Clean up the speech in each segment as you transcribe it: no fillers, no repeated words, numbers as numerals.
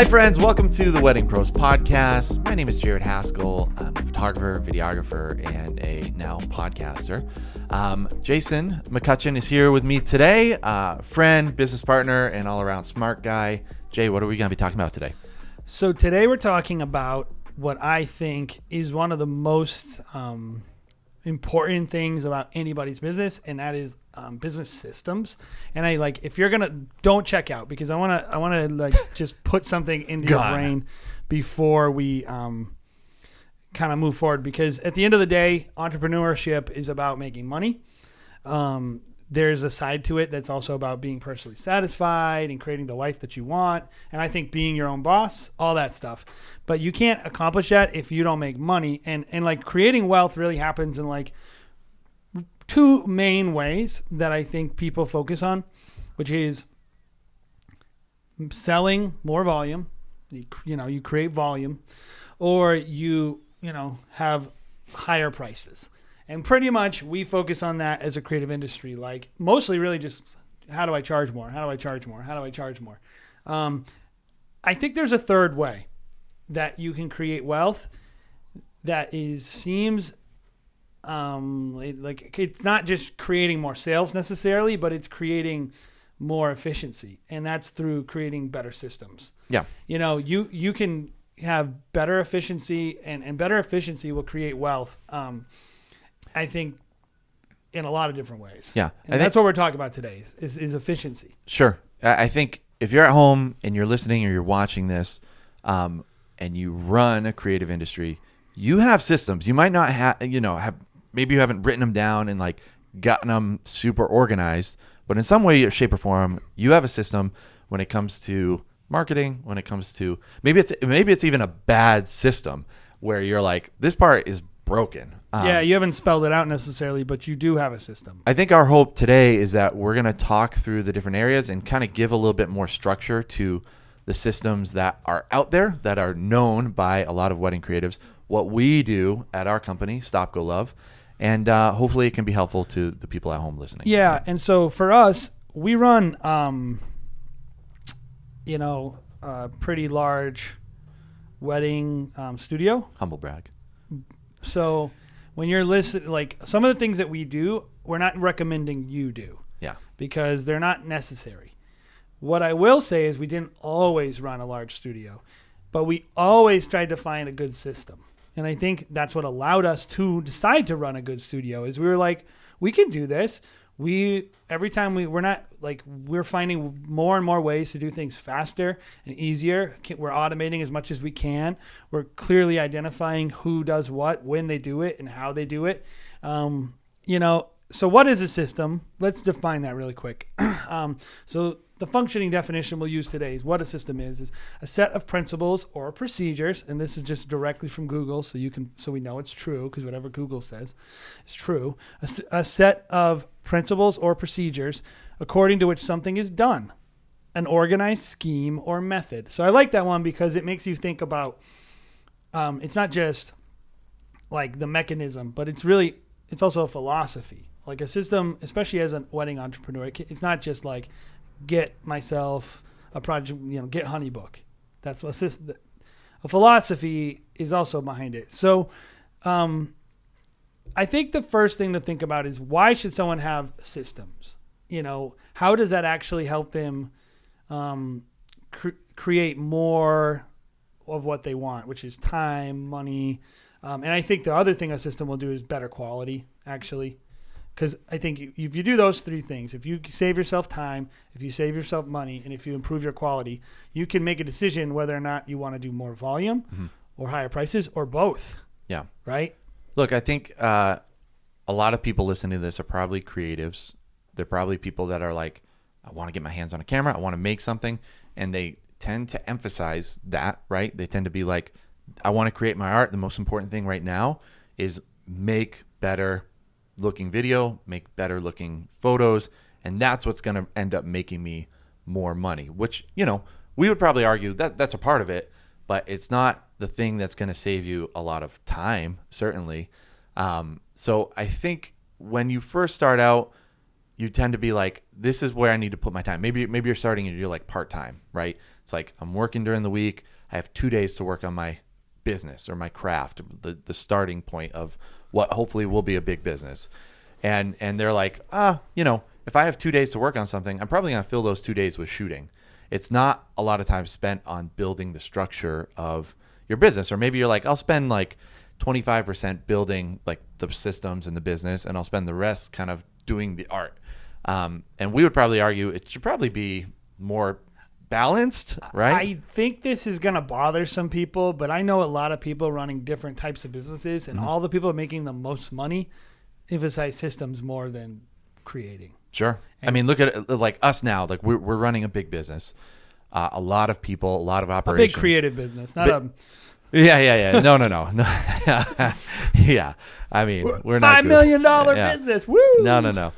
Hi, friends. Welcome to the WeddingPros podcast. My name is Jared Haskell. I'm a photographer, videographer, and a now podcaster. Jason McCutcheon is here with me today. Friend, business partner, and all-around smart guy. Jay, what are we going to be talking about today? So today we're talking about what I think is one of the most important things about anybody's business, and that is business systems. And if you're don't check out, because I want to just put something into your brain before we kind of move forward, because at the end of the day, entrepreneurship is about making money. There's a side to it that's also about being personally satisfied and creating the life that you want. And I think being your own boss, all that stuff. But you can't accomplish that if you don't make money. And creating wealth really happens in two main ways that I think people focus on, which is selling more volume. You create volume, or you have higher prices. And pretty much we focus on that as a creative industry, mostly really just how do I charge more? How do I charge more? How do I charge more? I think there's a third way that you can create wealth that seems it's not just creating more sales necessarily, but it's creating more efficiency. And that's through creating better systems. Yeah. You can have better efficiency, and better efficiency will create wealth. I think in a lot of different ways. Yeah. And that's what we're talking about today is efficiency. Sure. I think if you're at home and you're listening or you're watching this, and you run a creative industry, you have systems. You might not have, maybe you haven't written them down and gotten them super organized, but in some way, shape or form, you have a system when it comes to marketing, when it comes to, maybe it's even a bad system where you're like, this part is broken. You haven't spelled it out necessarily, but you do have a system. I think our hope today is that we're going to talk through the different areas and kind of give a little bit more structure to the systems that are out there, that are known by a lot of wedding creatives, what we do at our company, Stop Go Love, and hopefully it can be helpful to the people at home listening. Yeah, and so for us, we run, a pretty large wedding studio. Humble brag. So when you're listening, some of the things that we do, we're not recommending you do. Yeah. Because they're not necessary. What I will say is we didn't always run a large studio, but we always tried to find a good system. And I think that's what allowed us to decide to run a good studio is we were like, we can do this. We're finding more and more ways to do things faster and easier. We're automating as much as we can. We're clearly identifying who does what, when they do it, and how they do it. So what is a system? Let's define that really quick. So the functioning definition we'll use today is what a system is a set of principles or procedures, and this is just directly from Google, so we know it's true, because whatever Google says is true. A set of principles or procedures according to which something is done, an organized scheme or method. So I like that one because it makes you think about, it's not just the mechanism, but it's also a philosophy. A system, especially as a wedding entrepreneur, it's not just get myself a project, get Honeybook. That's what a philosophy is also behind it. So I think the first thing to think about is, why should someone have systems? How does that actually help them create more of what they want, which is time, money. And I think the other thing a system will do is better quality, actually. Because I think if you do those three things, if you save yourself time, if you save yourself money, and if you improve your quality, you can make a decision whether or not you want to do more volume or higher prices or both. Yeah. Right? Look, I think a lot of people listening to this are probably creatives. They're probably people that are like, I want to get my hands on a camera. I want to make something. And they tend to emphasize that, right? They tend to be like, I want to create my art. The most important thing right now is make better looking video, make better looking photos, and that's what's going to end up making me more money, which, we would probably argue that that's a part of it, but it's not the thing that's going to save you a lot of time, certainly. So I think when you first start out, you tend to be like, this is where I need to put my time. Maybe you're starting and you're like part-time, right? It's like, I'm working during the week. I have 2 days to work on my business or my craft, the starting point of what hopefully will be a big business. And they're like, if I have 2 days to work on something, I'm probably going to fill those 2 days with shooting. It's not a lot of time spent on building the structure of your business. Or maybe you're like, I'll spend like 25% building like the systems and the business, and I'll spend the rest kind of doing the art. And we would probably argue it should probably be more balanced, right? I think this is going to bother some people, but I know a lot of people running different types of businesses, and all the people making the most money emphasize systems more than creating. Sure. I mean, look at it like us now. Like we're running a big business. A lot of people, a lot of operations. A big creative business, not a... Yeah. No. Yeah. I mean, we're not $5 million business. Woo! No.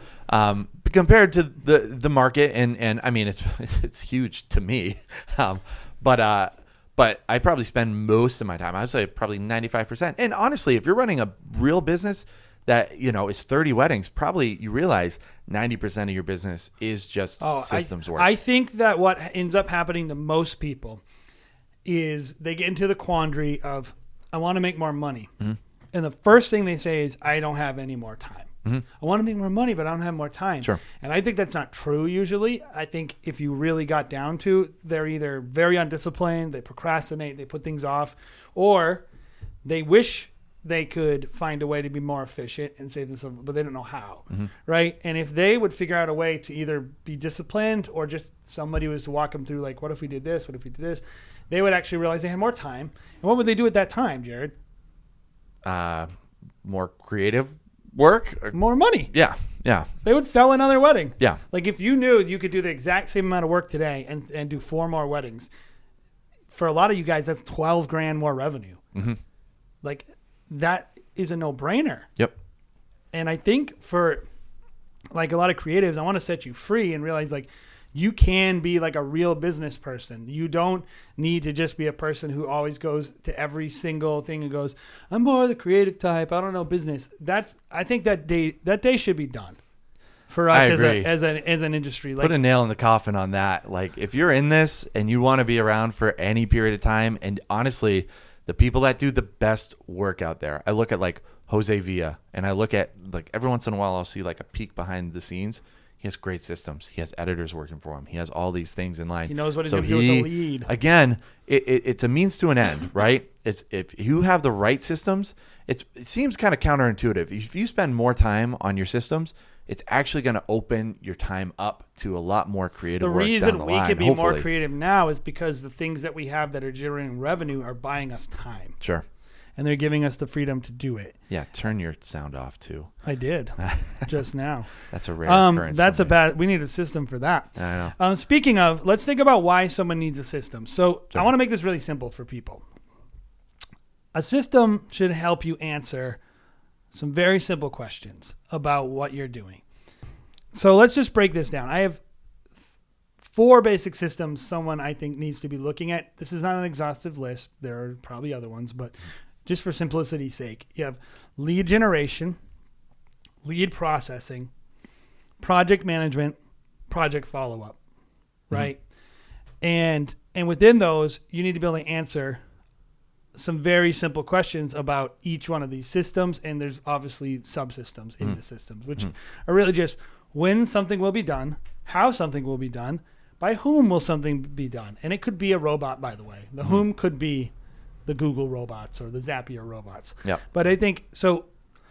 Compared to the market, and I mean, it's huge to me. But I probably spend most of my time, I would say probably 95%. And honestly, if you're running a real business that, is 30 weddings, probably you realize 90% of your business is just systems work. I think that what ends up happening to most people is they get into the quandary of, I want to make more money. Mm-hmm. And the first thing they say is, I don't have any more time. Mm-hmm. I want to make more money, but I don't have more time. Sure. And I think that's not true usually. I think if you really got down to, they're either very undisciplined, they procrastinate, they put things off, or they wish they could find a way to be more efficient and save themselves, but they don't know how, right? And if they would figure out a way to either be disciplined or just somebody was to walk them through, like, what if we did this? What if we did this? They would actually realize they had more time. And what would they do at that time, Jared? More creative work? Or... More money. Yeah. They would sell another wedding. Yeah. Like if you knew you could do the exact same amount of work today and do 4 more weddings, for a lot of you guys, that's $12,000 more revenue. Mm-hmm. Like that is a no-brainer. Yep. And I think for like a lot of creatives, I want to set you free and realize like you can be like a real business person. You don't need to just be a person who always goes to every single thing and goes, I'm more the creative type. I don't know business. I think that day should be done for us as an industry. Like, put a nail in the coffin on that. Like if you're in this and you want to be around for any period of time, and honestly, the people that do the best work out there, I look at like Jose Villa, and I look at like every once in a while I'll see like a peek behind the scenes. He has great systems. He has editors working for him. He has all these things in line. He knows what he's going to do with the lead. Again, it's a means to an end, right? It's if you have the right systems, it seems kind of counterintuitive. If you spend more time on your systems, it's actually going to open your time up to a lot more creative work down the line. The reason we can be more creative now is because the things that we have that are generating revenue are buying us time. Sure. And they're giving us the freedom to do it. Yeah, turn your sound off too. I did just now. That's a rare occurrence. That's we need a system for that. I know. Speaking of, let's think about why someone needs a system. So sure. I want to make this really simple for people. A system should help you answer some very simple questions about what you're doing. So let's just break this down. I have 4 basic systems someone I think needs to be looking at. This is not an exhaustive list. There are probably other ones, but just for simplicity's sake, you have lead generation, lead processing, project management, project follow-up, right? And within those, you need to be able to answer some very simple questions about each one of these systems, and there's obviously subsystems in the systems, which are really just when something will be done, how something will be done, by whom will something be done. And it could be a robot, by the way. The whom could be the Google robots or the Zapier robots. Yep. But I think, so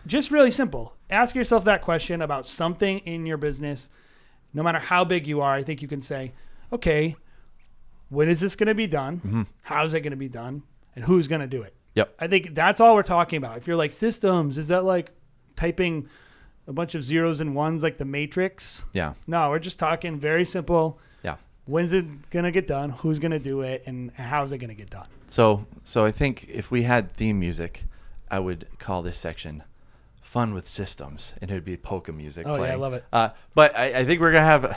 just really simple. Ask yourself that question about something in your business. No matter how big you are, I think you can say, okay, when is this going to be done? How's it going to be done? And who's going to do it? Yep. I think that's all we're talking about. If you're like systems, is that like typing a bunch of zeros and ones like the Matrix? Yeah. No, we're just talking very simple. Yeah. When's it going to get done? Who's going to do it? And how's it going to get done? So I think if we had theme music, I would call this section Fun with Systems, and it would be polka music playing. Yeah, I love it. But I think we're gonna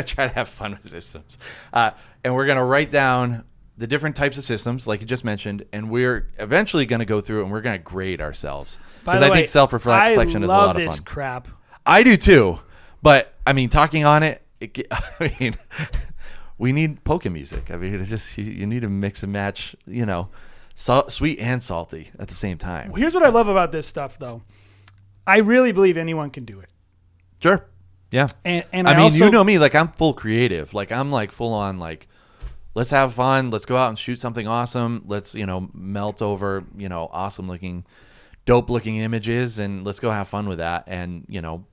try to have fun with systems, and we're gonna write down the different types of systems, like you just mentioned, and we're eventually gonna go through and we're gonna grade ourselves, because I think self-reflection is a lot of fun. I love this crap. I do too, But I mean, talking on it, I mean, we need polka music. I mean, it just you need to mix and match, sweet and salty at the same time. Here's what I love about this stuff, though. I really believe anyone can do it. Sure. Yeah. And I mean, you know me, like I'm full creative. Like I'm like full on like, let's have fun. Let's go out and shoot something awesome. Let's, melt over, awesome looking, dope looking images, and let's go have fun with that. And,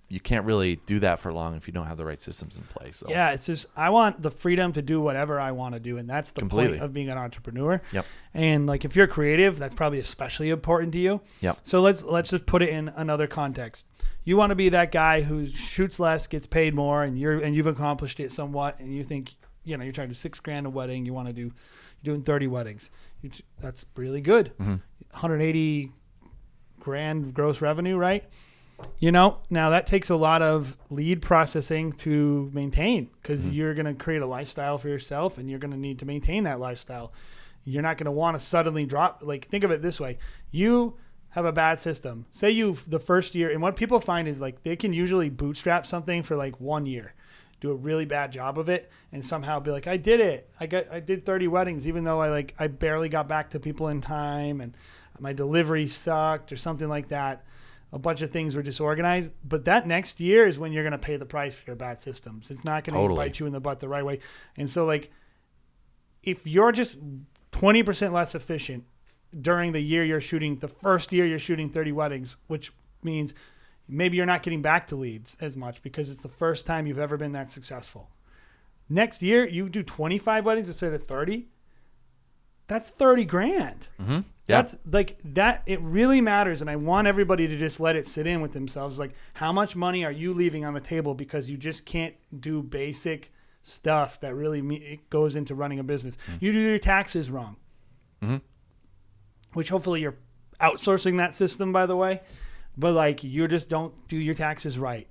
you can't really do that for long if you don't have the right systems in place. So. Yeah, it's just I want the freedom to do whatever I want to do, and that's the Completely. point of being an entrepreneur. Yep. And like if you're creative, that's probably especially important to you. Yep. So let's just put it in another context. You want to be that guy who shoots less, gets paid more, and you've accomplished it somewhat, and you think you're trying to do $6,000 a wedding. You want to you're doing 30 weddings. That's really good. Mm-hmm. 180 grand gross revenue, right? Now that takes a lot of lead processing to maintain because you're going to create a lifestyle for yourself and you're going to need to maintain that lifestyle. You're not going to want to suddenly drop. Like, think of it this way. You have a bad system. Say the first year, and what people find is like they can usually bootstrap something for like 1 year, do a really bad job of it, and somehow be like, I did it. I did 30 weddings, even though I barely got back to people in time and my delivery sucked or something like that. A bunch of things were disorganized, but that next year is when you're going to pay the price for your bad systems. It's not going to bite you in the butt the right way. And so like, if you're just 20% less efficient during the year you're shooting, the first year you're shooting 30 weddings, which means maybe you're not getting back to leads as much because it's the first time you've ever been that successful. Next year, you do 25 weddings instead of 30. That's 30 grand. Mm-hmm. That's like that. It really matters. And I want everybody to just let it sit in with themselves. Like, how much money are you leaving on the table because you just can't do basic stuff that really it goes into running a business? Mm-hmm. You do your taxes wrong, mm-hmm. which hopefully you're outsourcing that system, by the way. But like, you just don't do your taxes right.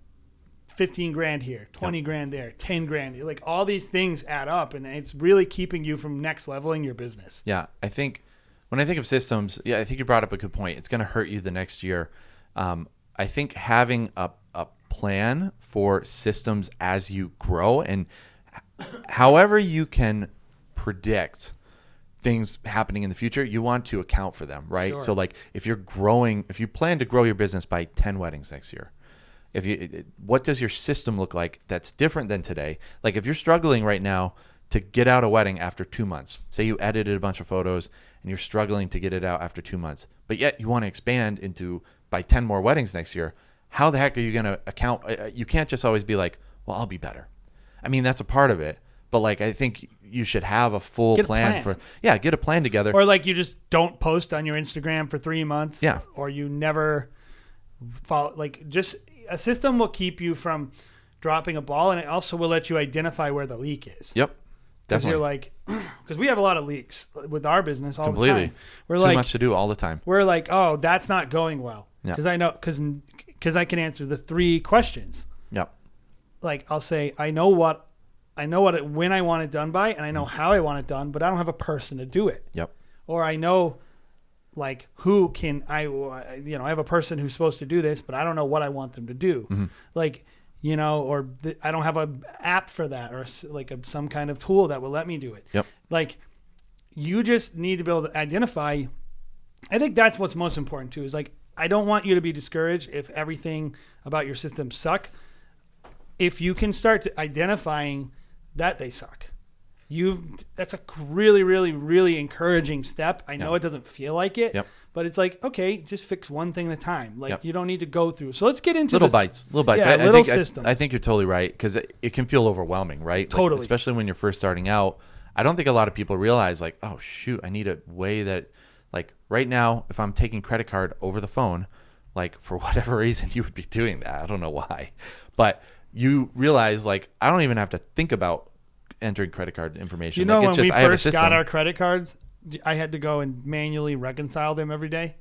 15 grand here, 20 grand there, 10 grand. Like, all these things add up, and it's really keeping you from next leveling your business. Yeah, I think when I think of systems, I think you brought up a good point. It's going to hurt you the next year. I think having a plan for systems as you grow, and however you can predict things happening in the future, you want to account for them, right? Sure. So like if you plan to grow your business by 10 weddings next year, what does your system look like that's different than today? Like if you're struggling right now to get out a wedding after 2 months, say you edited a bunch of photos and you're struggling to get it out after 2 months, but yet you want to expand into by 10 more weddings next year, how the heck are you going to account? You can't just always be like, well, I'll be better. I mean, that's a part of it. But like, I think you should have a full plan for, get a plan together. Or like, you just don't post on your Instagram for 3 months. Yeah. Or you never follow, like, just a system will keep you from dropping a ball, and it also will let you identify where the leak is. Yep. Because you're like, because we have a lot of leaks with our business all Completely. the time. We're Too like, much to do all the time. We're like, oh, that's not going well. Because Yeah. I know, because I can answer the 3 questions. Yep. Like, I'll say, I know when I want it done by, and I know how I want it done, but I don't have a person to do it. Yep. Or I know, like, who can I have a person who's supposed to do this, but I don't know what I want them to do. Mm-hmm. Like, or I don't have an app for that, or like some kind of tool that will let me do it. Yep. Like, you just need to be able to identify. I think that's what's most important too, is like, I don't want you to be discouraged if everything about your system suck. If you can start to identifying that they suck, that's a really, really, really encouraging step. I know it doesn't feel like it, but it's like, okay, just fix one thing at a time. Like, you don't need to go through. So let's get into little bites. Yeah, little systems. I think you're totally right, because it can feel overwhelming, right? Totally. Like, especially when you're first starting out. I don't think a lot of people realize, like, oh shoot, I need a way that, like, right now, if I'm taking credit card over the phone, like, for whatever reason you would be doing that. I don't know why, but you realize, like, I don't even have to think about entering credit card information. When we first got our credit cards, I had to go and manually reconcile them every day.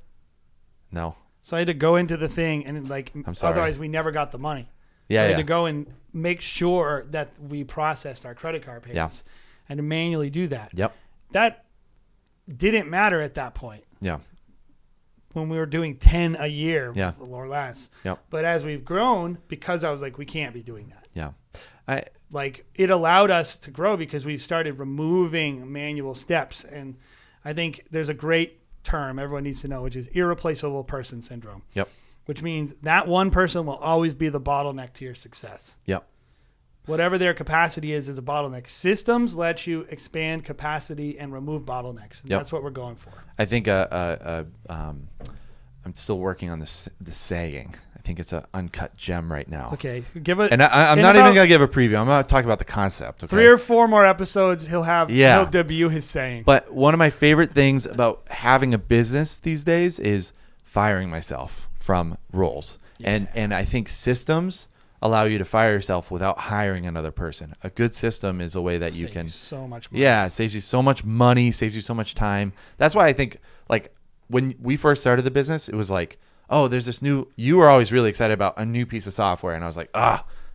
No. So I had to go into the thing and, like, otherwise we never got the money. Yeah. So I had to go and make sure that we processed our credit card payments and to manually do that. Yep. That didn't matter at that point. Yeah. when we were doing 10 a year Yeah. or less. Yep. But as we've grown, because I was like, we can't be doing that. Yeah. Like it allowed us to grow because we started removing manual steps. And I think there's a great term everyone needs to know, which is irreplaceable person syndrome. Yep. Which means that one person will always be the bottleneck to your success. Yep. Whatever their capacity is a bottleneck. Systems let you expand capacity and remove bottlenecks. And that's what we're going for. I think I'm still working on the saying. I think it's an uncut gem right now. Okay, give it. And I'm not even gonna give a preview. I'm gonna talk about the concept. Okay? 3 or 4 more episodes, he'll debut his saying. But one of my favorite things about having a business these days is firing myself from roles. Yeah. And I think systems allow you to fire yourself without hiring another person. A good system is a way that you can so much money. Yeah, it saves you so much money, saves you so much time. That's why I think like when we first started the business, it was like, oh, there's this you were always really excited about a new piece of software. And I was like,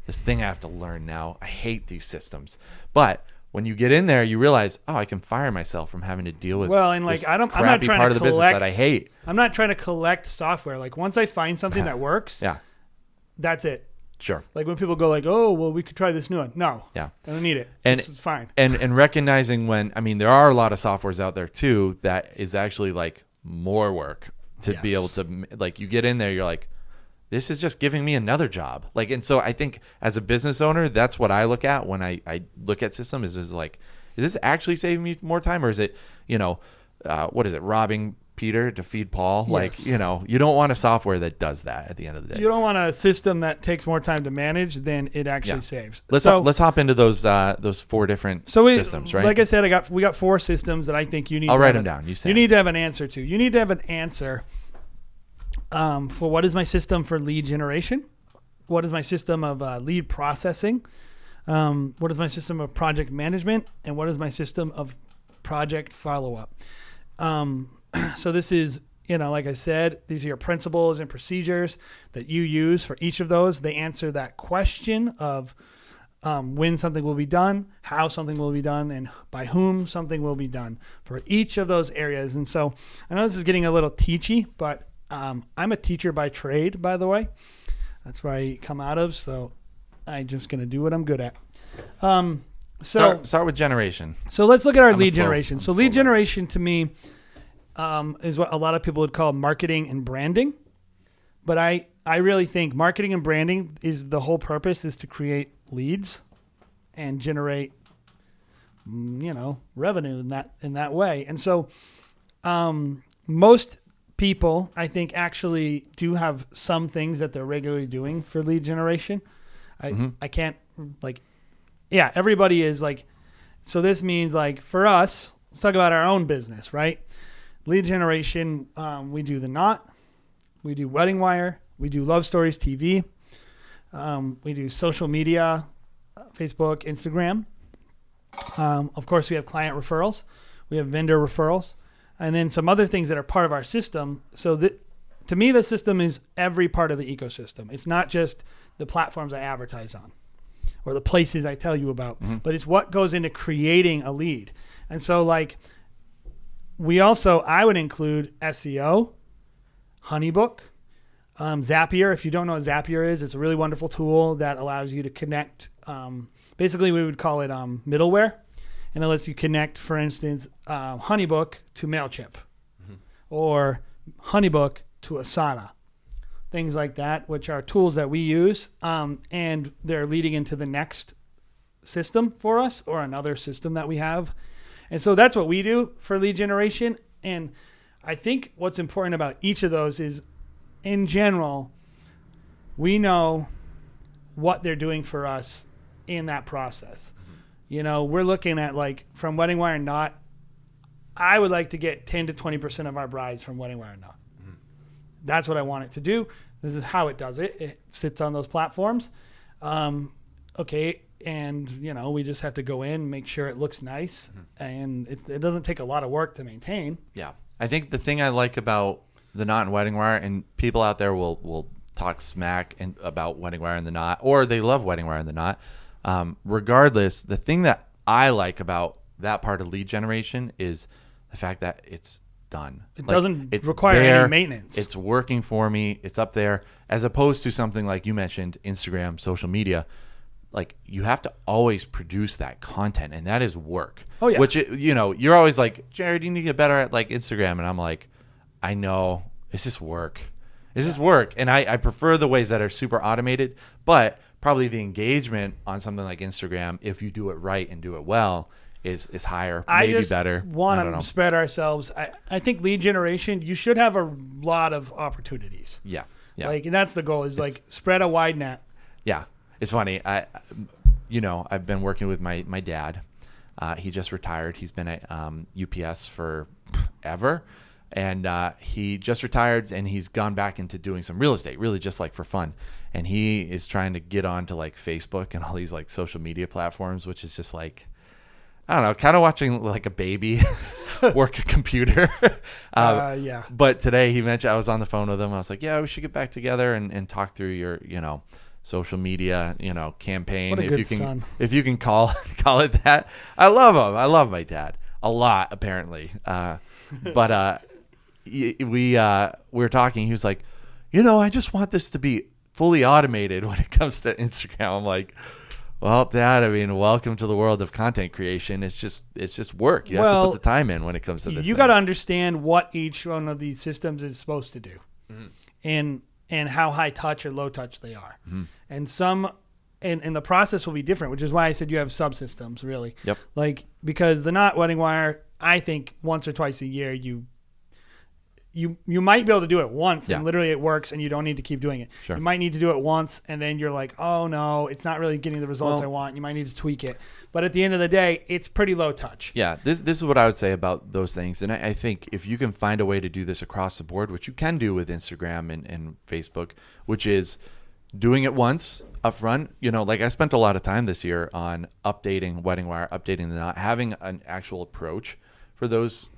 this thing I have to learn now. I hate these systems. But when you get in there, you realize, I can fire myself from having to deal with I'm not trying part to of the business that I hate. I'm not trying to collect software. Like once I find something that works, that's it. Sure. Like when people go like, oh, well, we could try this new one. No. Yeah. I don't need it. And it's fine. And recognizing there are a lot of softwares out there too that is actually like more work to be able to, like, you get in there, you're like, this is just giving me another job. Like, and so I think as a business owner, that's what I look at when I look at systems is like, is this actually saving me more time, or is it, what is it, robbing Peter to feed Paul? Yes. Like, you don't want a software that does that at the end of the day. You don't want a system that takes more time to manage than it actually saves. Let's hop into those 4 different systems, right? Like I said, we got 4 systems that I think you need. I'll write them down. You need to have an answer to. You need to have an answer for what is my system for lead generation? What is my system of lead processing? What is my system of project management? And what is my system of project follow-up? So this is, like I said, these are your principles and procedures that you use for each of those. They answer that question of when something will be done, how something will be done, and by whom something will be done for each of those areas. And so I know this is getting a little teachy, but I'm a teacher by trade, by the way. That's where I come out of. So I'm just going to do what I'm good at. Start with generation. So let's look at our lead generation. So lead generation to me is what a lot of people would call marketing and branding. But I really think marketing and branding is the whole purpose is to create leads and generate, revenue in that way. And so most people, I think, actually do have some things that they're regularly doing for lead generation. I can't everybody is like, so this means like for us, let's talk about our own business, right? Lead generation, we do The Knot, we do Wedding Wire, we do Love Stories TV, we do social media, Facebook, Instagram. Of course, we have client referrals, we have vendor referrals, and then some other things that are part of our system. So to me, the system is every part of the ecosystem. It's not just the platforms I advertise on or the places I tell you about, but it's what goes into creating a lead. And so like I would include SEO, Honeybook, Zapier. If you don't know what Zapier is, it's a really wonderful tool that allows you to connect. Basically, we would call it middleware, and it lets you connect, for instance, Honeybook to MailChimp or Honeybook to Asana. Things like that, which are tools that we use, and they're leading into the next system for us or another system that we have. And so that's what we do for lead generation. And I think what's important about each of those is, in general, we know what they're doing for us in that process. We're looking at like from Wedding Wire and Knot, I would like to get 10 to 20% of our brides from Wedding Wire and Knot. That's what I want it to do. This is how it does it. It sits on those platforms. Okay. And, we just have to go in and make sure it looks nice. And it doesn't take a lot of work to maintain. Yeah. I think the thing I like about The Knot and Wedding Wire, and people out there will talk smack about Wedding Wire and The Knot, or they love Wedding Wire and The Knot. Regardless, the thing that I like about that part of lead generation is the fact that it's done. It Like, doesn't it's require there, any maintenance. It's working for me. It's up there, as opposed to something like you mentioned, Instagram, social media. Like, you have to always produce that content, and that is work. Oh, yeah. Which, you're always like, Jared, you need to get better at like Instagram. And I'm like, I know, it's just work. It's just work. And I prefer the ways that are super automated, but probably the engagement on something like Instagram, if you do it right and do it well, is higher, maybe better. I want to spread ourselves. I think lead generation, you should have a lot of opportunities. Yeah. Like, and that's the goal, is like spread a wide net. Yeah. It's funny. I've been working with my dad. He just retired. He's been at UPS for ever. And he just retired, and he's gone back into doing some real estate, really just like for fun. And he is trying to get onto like Facebook and all these like social media platforms, which is just like, I don't know, kind of watching like a baby work a computer. Yeah. But today he mentioned, I was on the phone with him. I was like, yeah, we should get back together and talk through your, social media, campaign. What a good son. If you can call it that. I love him. I love my dad a lot, apparently. But we were talking. He was like, I just want this to be fully automated when it comes to Instagram. I'm like, well, Dad, I mean, welcome to the world of content creation. It's just work. You have to put the time in when it comes to this. You got to understand what each one of these systems is supposed to do, and how high touch or low touch they are, and the process will be different, which is why I said you have subsystems, really. Yep. Like, because the Not Wedding Wire, I think once or twice a year you might be able to do it once and literally it works and you don't need to keep doing it. Sure. You might need to do it once and then you're like, oh no, it's not really getting the results I want. You might need to tweak it. But at the end of the day, it's pretty low touch. Yeah, this is what I would say about those things. And I think if you can find a way to do this across the board, which you can do with Instagram and Facebook, which is doing it once up front, like I spent a lot of time this year on updating Wedding Wire, updating the Knot, having an actual approach for those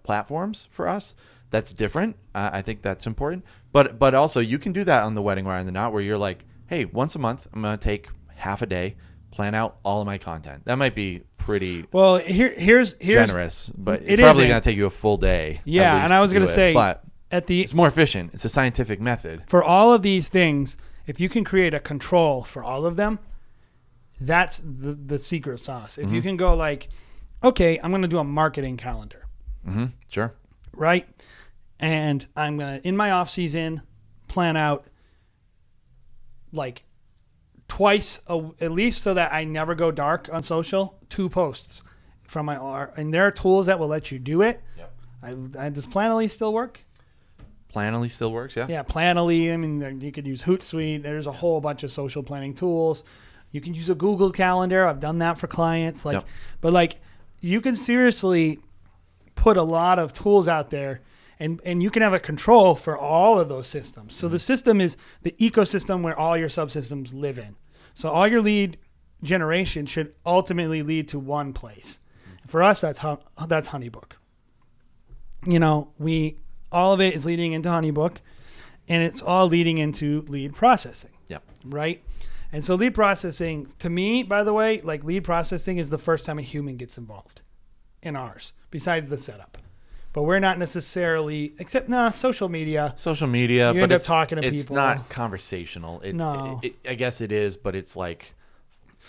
platforms for us. That's different. I think that's important. But also you can do that on the Wedding Wire and the Knot, where you're like, hey, once a month, I'm going to take half a day, plan out all of my content. That might be pretty here's generous, but it's probably going to take you a full day. Yeah, and I was going to say, but it's more efficient. It's a scientific method. For all of these things, if you can create a control for all of them, that's the secret sauce. If you can go like, okay, I'm going to do a marketing calendar. Sure. Right? And I'm going to, in my off season, plan out like twice, at least so that I never go dark on social, 2 posts from my R. And there are tools that will let you do it. Yep. Does Planoly still work? Planoly still works, yeah. Yeah, Planoly. I mean, you could use Hootsuite. There's a whole bunch of social planning tools. You can use a Google Calendar. I've done that for clients. But you can seriously put a lot of tools out there, and you can have a control for all of those systems. So the system is the ecosystem where all your subsystems live in. So all your lead generation should ultimately lead to one place. For us, that's HoneyBook. All of it is leading into HoneyBook, and it's all leading into lead processing. Yep. Right? And so lead processing, to me, by the way, like lead processing is the first time a human gets involved in ours, besides the setup. But we're not necessarily, except social media. Social media, you but end up talking to people. It's not conversational. No. I guess it is, but it's like,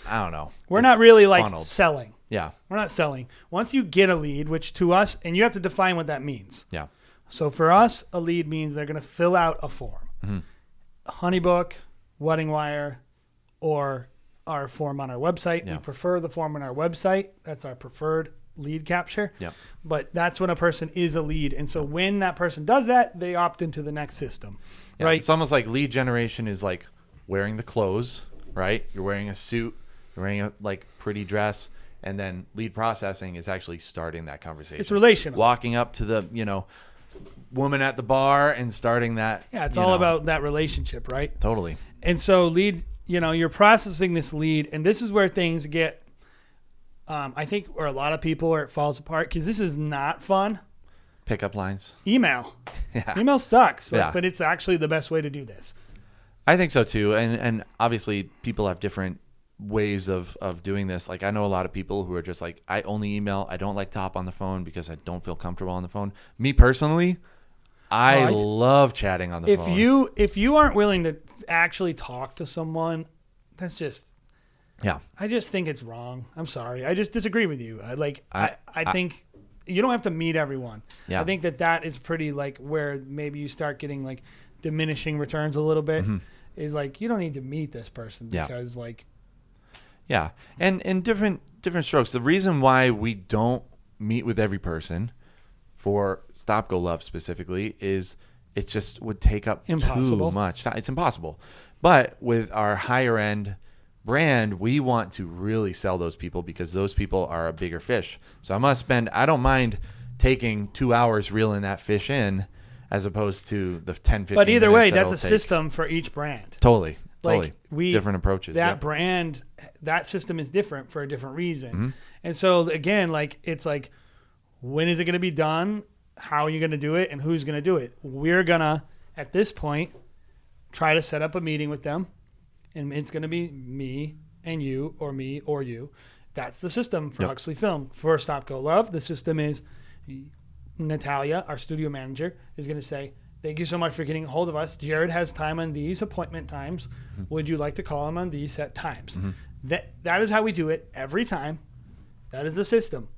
I don't know. We're not really funneled. Selling. Yeah. We're not selling. Once you get a lead, which to us, and you have to define what that means. Yeah. So for us, a lead means they're going to fill out a form. HoneyBook, Wedding Wire, or our form on our website. We prefer the form on our website. That's our preferred lead capture. Yeah. But that's when a person is a lead. And so when that person does that, they opt into the next system. Yeah, right? It's almost like lead generation is like wearing the clothes, right? You're wearing a suit, you're wearing a pretty dress, and then lead processing is actually starting that conversation. It's relational. Walking up to the, woman at the bar and starting that. Yeah, it's all about that relationship, right? Totally. And so lead, you're processing this lead, and this is where things get, I think, where a lot of people, where it falls apart, because this is not fun. Pickup lines. Email. Yeah. Email sucks, Yeah. but it's actually the best way to do this. I think so too. And obviously people have different ways of doing this. Like I know a lot of people who are just like, I only email. I don't like to hop on the phone because I don't feel comfortable on the phone. Me personally, I love chatting on the phone. If you aren't willing to actually talk to someone, that's just Yeah. I just think it's wrong. I'm sorry. I just disagree with you. I think you don't have to meet everyone. Yeah. I think that is pretty like where maybe you start getting like diminishing returns a little bit. Is like you don't need to meet this person because like. Yeah, and different strokes. The reason why we don't meet with every person for Stop Go Love specifically is it just would take up too much. It's impossible. But with our higher end brand, we want to really sell those people because those people are a bigger fish. So I don't mind taking 2 hours reeling that fish in as opposed to the 10, 15 But either way, that's a take. System for each brand. Totally. Like different approaches. That brand, that system is different for a different reason. And so again, like it's like, when is it going to be done? How are you going to do it? And who's going to do it? We're going to, at this point, try to set up a meeting with them. And it's going to be me and you or me or you. That's the system for Huxley Film. For Stop Go Love, the system is Natalia, our studio manager, is going to say, thank you so much for getting a hold of us. Jared has time on these appointment times. Would you like to call him on these set times? That is how we do it every time. That is the system.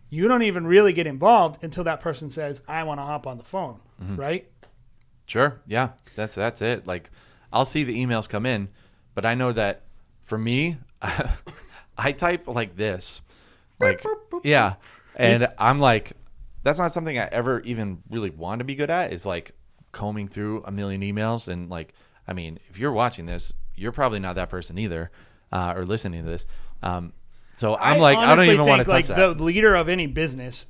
You don't even really get involved until that person says, I want to hop on the phone, right? Sure. Yeah. That's it. Like I'll see the emails come in, but I know that for me, I type like this. Like, yeah. And I'm like, that's not something I ever even really want to be good at, is like combing through a million emails. And like, I mean, if you're watching this, you're probably not that person either, or listening to this. So I'm like, I don't even want to touch that. The leader of any business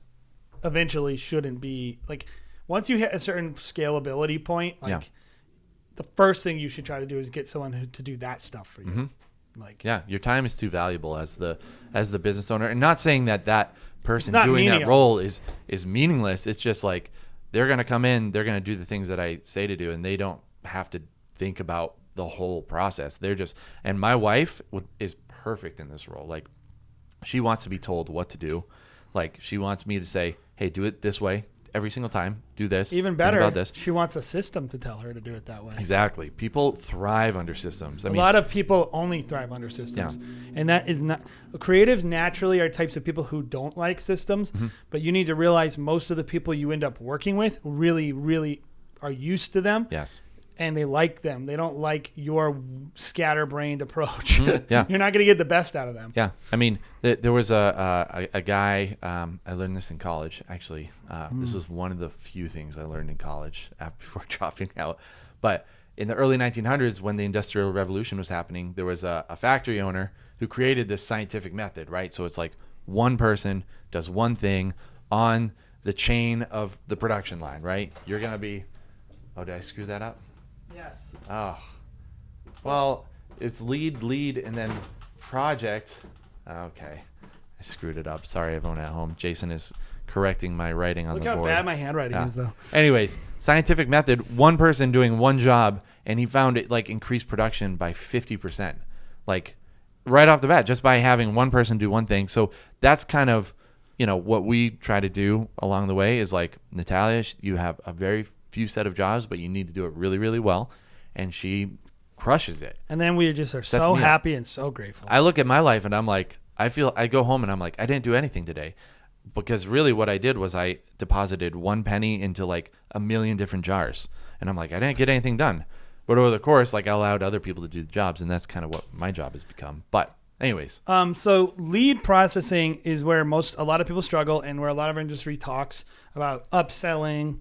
eventually shouldn't be like, once you hit a certain scalability point, like the first thing you should try to do is get someone to do that stuff for you. Like, yeah, your time is too valuable as the business owner, and not saying that person doing that role is meaningless. It's just like they're going to come in, they're going to do the things that I say to do, and they don't have to think about the whole process. They're just, and my wife is perfect in this role. Like she wants to be told what to do. Like she wants me to say, hey, do it this way every single time. Do this. Even better, about this. She wants a system to tell her to do it that way. Exactly. People thrive under systems. A lot of people only thrive under systems. And that is not, creatives naturally are types of people who don't like systems, but you need to realize most of the people you end up working with really, really are used to them. Yes. And they like them. They don't like your scatterbrained approach. Yeah. You're not going to get the best out of them. Yeah. I mean, there was a guy, I learned this in college, actually. This was one of the few things I learned in college before dropping out. But in the early 1900s, when the Industrial Revolution was happening, there was a factory owner who created this scientific method, right? So it's like one person does one thing on the chain of the production line, right? You're going to be, oh, did I screw that up? Yes. Oh, well, it's lead, and then project. Okay, I screwed it up. Sorry, everyone at home. Jason is correcting my writing on the board. Look how bad my handwriting is, though. Anyways, scientific method, one person doing one job, and he found it like increased production by 50%. Like right off the bat, just by having one person do one thing. So that's kind of, what we try to do along the way is like, Natalia, you have a very few set of jobs, but you need to do it really, really well. And she crushes it. And then we just are so happy and so grateful. I look at my life and I'm like, I go home and I'm like, I didn't do anything today. Because really what I did was I deposited 1 penny into like a million different jars. And I'm like, I didn't get anything done. But over the course, like I allowed other people to do the jobs. And that's kind of what my job has become. But anyways. So lead processing is where a lot of people struggle and where a lot of industry talks about upselling.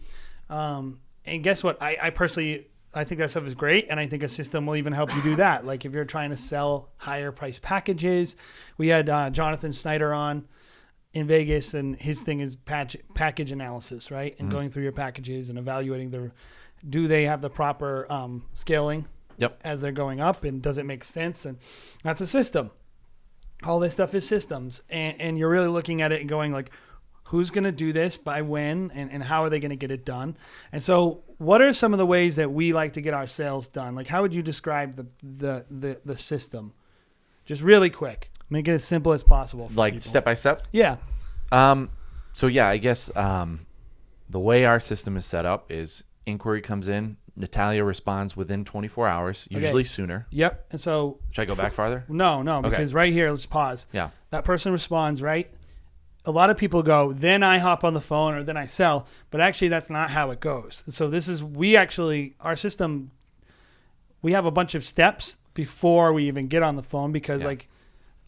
And guess what? I personally, I think that stuff is great. And I think a system will even help you do that. Like if you're trying to sell higher price packages, we had Jonathan Snyder on in Vegas, and his thing is package analysis, right? And going through your packages and evaluating do they have the proper scaling as they're going up, and does it make sense? And that's a system. All this stuff is systems. And you're really looking at it and going like, who's going to do this by when, and how are they going to get it done? And so what are some of the ways that we like to get our sales done? Like how would you describe the system Just really quick. Make it as simple as possible. For Like people. step by step. Yeah. So yeah, I guess the way our system is set up is inquiry comes in, Natalia responds within 24 hours, usually sooner. Yep. And so Should I go back farther? no, because right here, let's pause. Yeah. That person responds, right? A lot of people go, then I hop on the phone or then I sell, but actually that's not how it goes. And so our system, we have a bunch of steps before we even get on the phone because like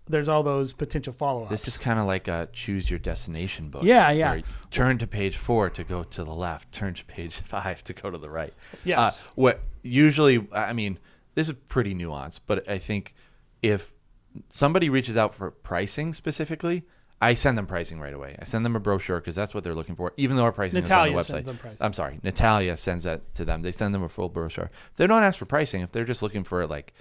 there's all those potential follow-ups. This is kind of like a choose your destination book. Yeah, yeah. Where you turn to page 4 to go to the left. Turn to page 5 to go to the right. Yes. What usually, I mean, this is pretty nuanced, but I think if somebody reaches out for pricing specifically, I send them pricing right away. I send them a brochure because that's what they're looking for, even though our pricing Natalia is on the website. sends them pricing. I'm sorry. Natalia sends that to them. They send them a full brochure. If they don't ask for pricing, if they're just looking for like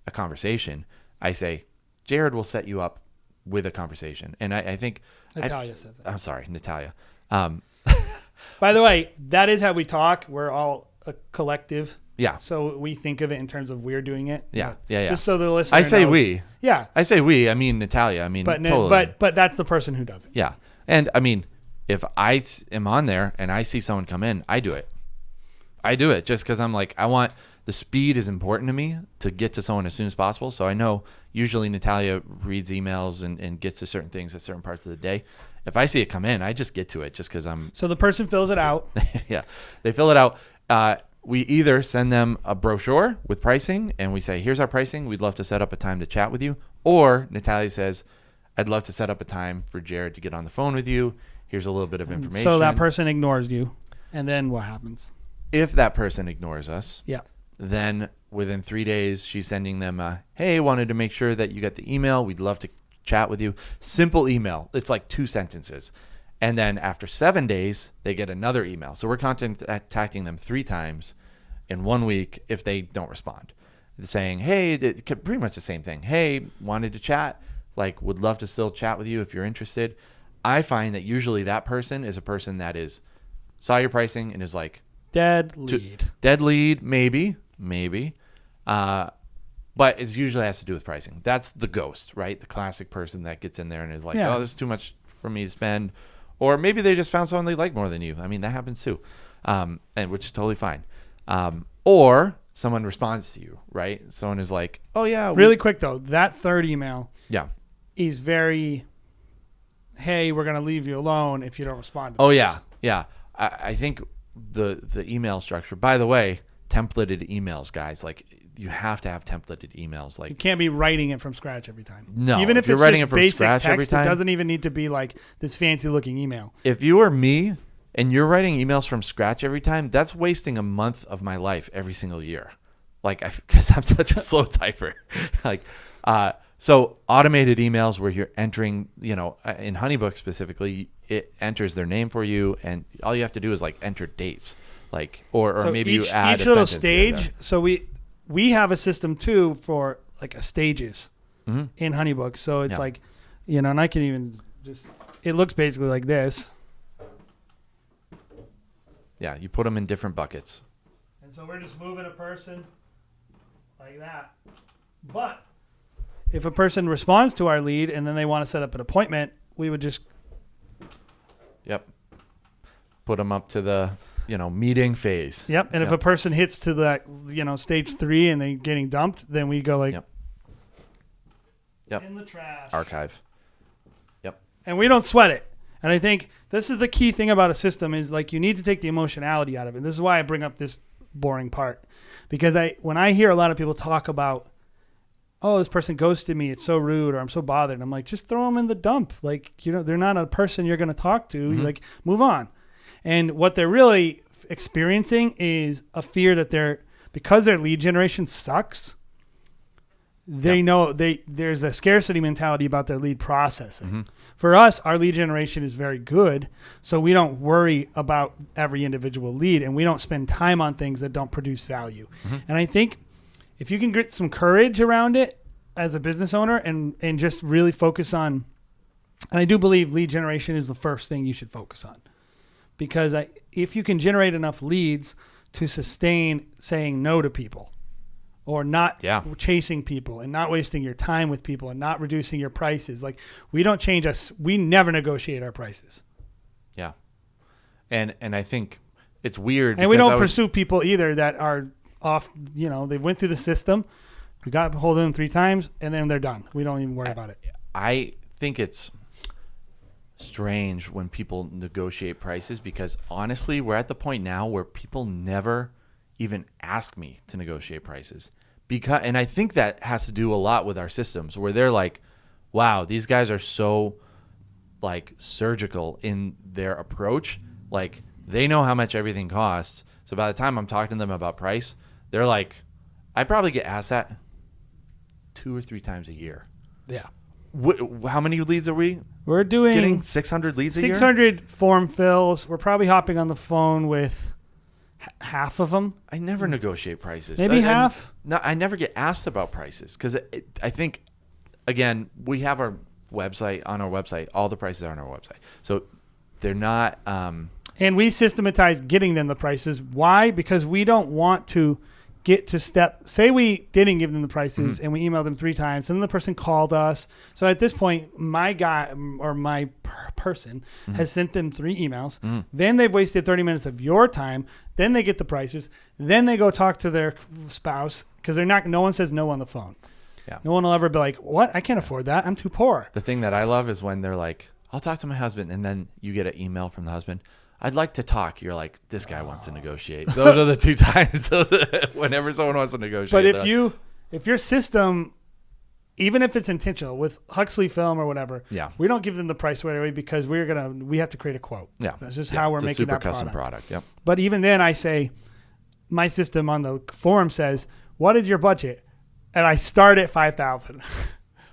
a conversation, I say, Jared will set you up with a conversation. And I think Natalia says it. I'm sorry, Natalia. By the way, that is how we talk. We're all a collective. Yeah. So we think of it in terms of we're doing it. Yeah. But Yeah. Just so the listener I say knows. we. Yeah. I say we. I mean Natalia. I mean totally. But that's the person who does it. Yeah. And I mean, if I am on there and I see someone come in, I do it. I do it just because I'm like, the speed is important to me to get to someone as soon as possible. So I know usually Natalia reads emails and gets to certain things at certain parts of the day. If I see it come in, I just get to it just because I'm. So the person fills it out. Yeah. They fill it out. We either send them a brochure with pricing and we say, here's our pricing. We'd love to set up a time to chat with you. Or Natalia says, I'd love to set up a time for Jared to get on the phone with you. Here's a little bit of information. So that person ignores you. And then what happens? If that person ignores us, Yeah. then within 3 days, she's sending them a, hey, wanted to make sure that you got the email. We'd love to chat with you. Simple email. It's like 2 sentences. And then after 7 days, they get another email. So we're contacting them 3 times in 1 week if they don't respond. Saying, hey, pretty much the same thing. Hey, wanted to chat. Like, would love to still chat with you if you're interested. I find that usually that person is a person that saw your pricing and is like, Dead lead. Dead lead, maybe. But it usually has to do with pricing. That's the ghost, right? The classic person that gets in there and is like, oh, this is too much for me to spend. Or maybe they just found someone they like more than you. I mean, that happens too, and which is totally fine. Or someone responds to you, right? Someone is like, oh, yeah. Really quick, though. That third email is very, hey, we're going to leave you alone if you don't respond to this. Yeah. I think the email structure, by the way, templated emails, guys, like you have to have templated emails. Like you can't be writing it from scratch every time. No, even if you're it's writing just it from basic scratch text, every time, it doesn't even need to be like this fancy looking email. If you are me and you're writing emails from scratch every time, that's wasting a month of my life every single year. Like, because I'm such a slow typer. Like, so automated emails where you're entering, in HoneyBook specifically, it enters their name for you, and all you have to do is like enter dates, like, or so maybe you add each a little sentence here or stage. So we have a system too for like a stages in HoneyBook. So it's like, and I can even it looks basically like this. Yeah, you put them in different buckets. And so we're just moving a person like that. But if a person responds to our lead and then they want to set up an appointment, we would just put them up to the meeting phase. Yep. And if a person hits to that stage 3 and they're getting dumped, then we go like in the trash. Archive. Yep. And we don't sweat it. And I think this is the key thing about a system is like you need to take the emotionality out of it. This is why I bring up this boring part. Because when I hear a lot of people talk about, oh, this person ghosted me, it's so rude, or I'm so bothered. I'm like, just throw them in the dump. Like, they're not a person you're going to talk to. Like, move on. And what they're really experiencing is a fear that because their lead generation sucks, they know there's a scarcity mentality about their lead processing. For us, our lead generation is very good, so we don't worry about every individual lead, and we don't spend time on things that don't produce value. And I think if you can get some courage around it as a business owner and just really focus on, and I do believe lead generation is the first thing you should focus on. Because if you can generate enough leads to sustain saying no to people or not chasing people and not wasting your time with people and not reducing your prices. Like we don't change us. We never negotiate our prices. Yeah. And I think it's weird. And we don't pursue people either that are off, they went through the system. We got hold of them 3 times and then they're done. We don't even worry about it. I think it's strange when people negotiate prices because honestly, we're at the point now where people never even ask me to negotiate prices. And I think that has to do a lot with our systems where they're like, wow, these guys are so like surgical in their approach. Like they know how much everything costs. So by the time I'm talking to them about price, they're like, I probably get asked that 2 or 3 times a year. Yeah. How many leads are we? We're getting 600 leads a year? 600 form fills. We're probably hopping on the phone with half of them. I never negotiate prices. Maybe half? No, I never get asked about prices because I think, again, we have our website. On our website, all the prices are on our website. So they're not... and we systematize getting them the prices. Why? Because we don't want to get to say we didn't give them the prices and we emailed them 3 times and then the person called us. So at this point, my guy or my person has sent them 3 emails. Then they've wasted 30 minutes of your time. Then they get the prices. Then they go talk to their spouse because no one says no on the phone. Yeah. No one will ever be like, what? I can't afford that. I'm too poor. The thing that I love is when they're like, I'll talk to my husband. And then you get an email from the husband. I'd like to talk. You're like, this guy wants to negotiate. Those are the 2 times whenever someone wants to negotiate. But if your system, even if it's intentional with Huxley Film or whatever, we don't give them the price right away because we have to create a quote. Yeah. That's just how we're making that custom product. Yep. But even then I say, my system on the forum says, what is your budget? And I start at 5,000,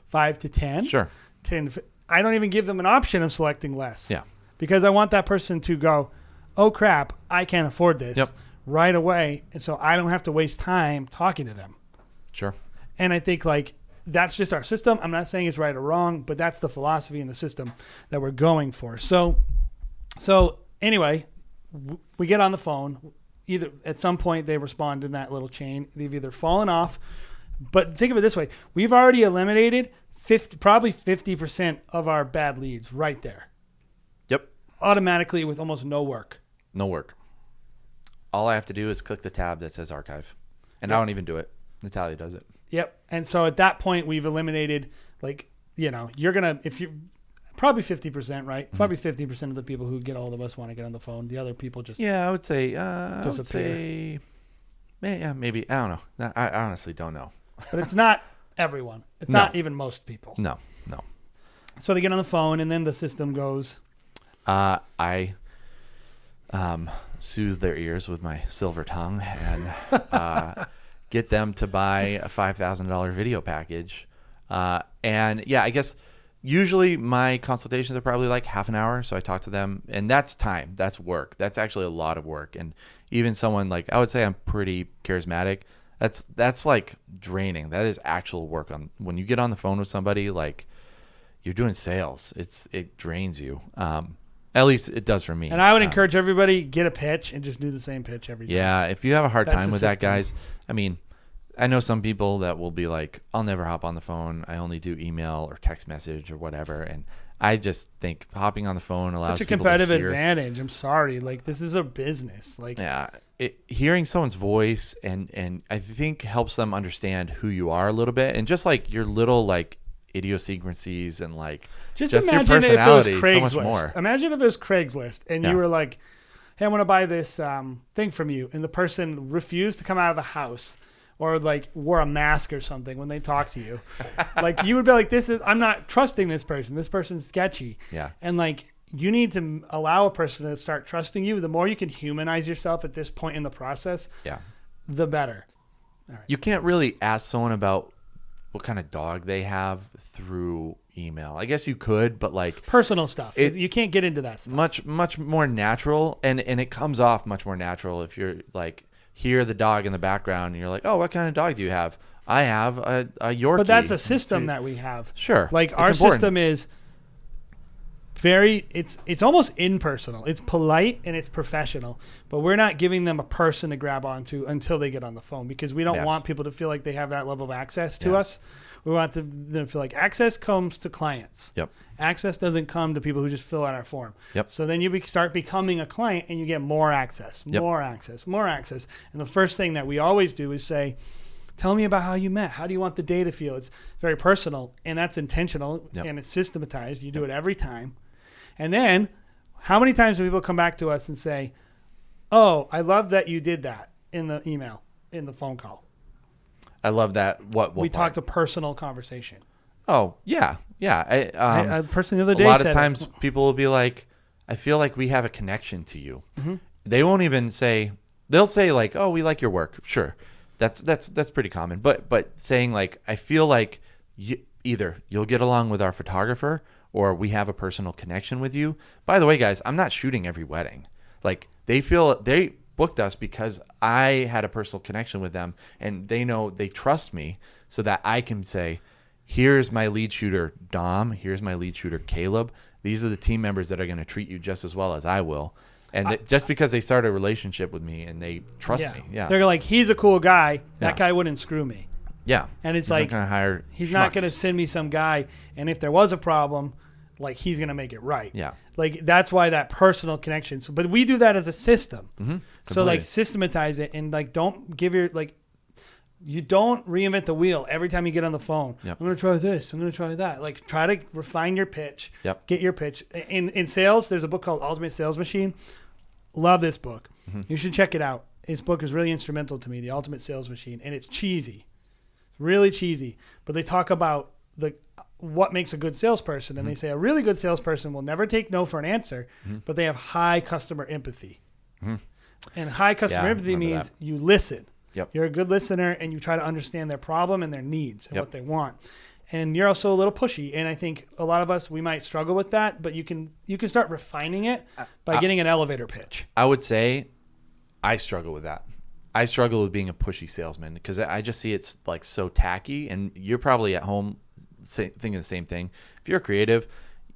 5 to 10. Sure. 10. I don't even give them an option of selecting less. Yeah. Because I want that person to go, oh, crap, I can't afford this right away. And so I don't have to waste time talking to them. Sure. And I think, that's just our system. I'm not saying it's right or wrong, but that's the philosophy in the system that we're going for. So anyway, we get on the phone. Either at some point they respond in that little chain. They've either fallen off. But think of it this way. We've already eliminated probably 50% of our bad leads right there. Yep. Automatically with almost no work. No work. All I have to do is click the tab that says archive. And I don't even do it. Natalia does it. Yep. And so at that point, we've eliminated, you're going to, if you probably 50%, right? Probably 50% of the people who get a hold of us want to get on the phone. The other people just I would say, disappear. Maybe. I don't know. I honestly don't know. But it's not everyone. It's not even most people. No. So they get on the phone and then the system goes. I soothe their ears with my silver tongue and get them to buy a $5,000 video package. And I guess usually my consultations are probably like half an hour. So I talk to them and that's time. That's work. That's actually a lot of work. And even someone I would say I'm pretty charismatic. That's like draining. That is actual work when you get on the phone with somebody, you're doing sales. It drains you. At least it does for me. And I would encourage everybody, get a pitch and just do the same pitch every time. Yeah. If you have a hard time with that, guys, I mean, I know some people that will be like, I'll never hop on the phone. I only do email or text message or whatever. And I just think hopping on the phone allows such a people competitive to hear. advantage. I'm sorry. This is a business. Hearing someone's voice and I think helps them understand who you are a little bit and just your little idiosyncrasies and just your imagine if it was personality Craigslist. so much more. Imagine if it was Craigslist and you were like, hey, I want to buy this thing from you. And the person refused to come out of the house or wore a mask or something when they talk to you. You would be like, I'm not trusting this person. This person's sketchy. Yeah. And you need to allow a person to start trusting you. The more you can humanize yourself at this point in the process, the better. All right. You can't really ask someone about what kind of dog they have through email. I guess you could, but personal stuff. You can't get into that stuff. Much more natural, and it comes off much more natural if you're hear the dog in the background and you're like, oh, what kind of dog do you have? I have a Yorkie. But that's a system that we have. Sure. Our system is it's almost impersonal. It's polite and it's professional, but we're not giving them a person to grab onto until they get on the phone, because we don't want people to feel like they have that level of access to us. We want them to feel like access comes to clients. Yep. Access doesn't come to people who just fill out our form. Yep. So then you start becoming a client and you get more access, more access, more access. And the first thing that we always do is say, tell me about how you met. How do you want the day to feel? It's very personal, and that's intentional, and it's systematized. You do it every time. And then how many times do people come back to us and say, oh, I love that you did that in the email, in the phone call. I love that. What we talked a personal conversation. Oh, yeah. Yeah. I personally the other day a lot said of times people will be like, I feel like we have a connection to you. Mm-hmm. They won't even say, they'll say like, oh, we like your work. Sure. That's pretty common. But saying like, I feel like either you'll get along with our photographer or we have a personal connection with you. By the way, guys, I'm not shooting every wedding. Like they booked us because I had a personal connection with them, and they know they trust me so that I can say, here's my lead shooter, Dom. Here's my lead shooter, Caleb. These are the team members that are going to treat you just as well as I will. And just because they start a relationship with me and they trust me. Yeah. They're like, he's a cool guy. That guy wouldn't screw me. Yeah. And it's he's like, not gonna hire he's schmucks. not going to send me some guy. And if there was a problem, like he's going to make it right. Yeah. Like that's why that personal connection. So, but we do that as a system. Mm-hmm. So like systematize it, and like don't give your you don't reinvent the wheel every time you get on the phone. Yep. I'm going to try this. I'm going to try that. Like try to refine your pitch. Yep. Get your pitch. In sales, there's a book called Ultimate Sales Machine. Love this book. Mm-hmm. You should check it out. This book is really instrumental to me, The Ultimate Sales Machine, and it's cheesy. It's really cheesy. But they talk about what makes a good salesperson, and they say a really good salesperson will never take no for an answer, but they have high customer empathy. And high customer empathy means you listen. Yep. You're a good listener, and you try to understand their problem and their needs and what they want. And you're also a little pushy, and I think a lot of us, we might struggle with that, but you can start refining it by getting an elevator pitch. I would say I struggle with that. I struggle with being a pushy salesman because I just see it's like so tacky, and you're probably at home thinking the same thing. If you're a creative,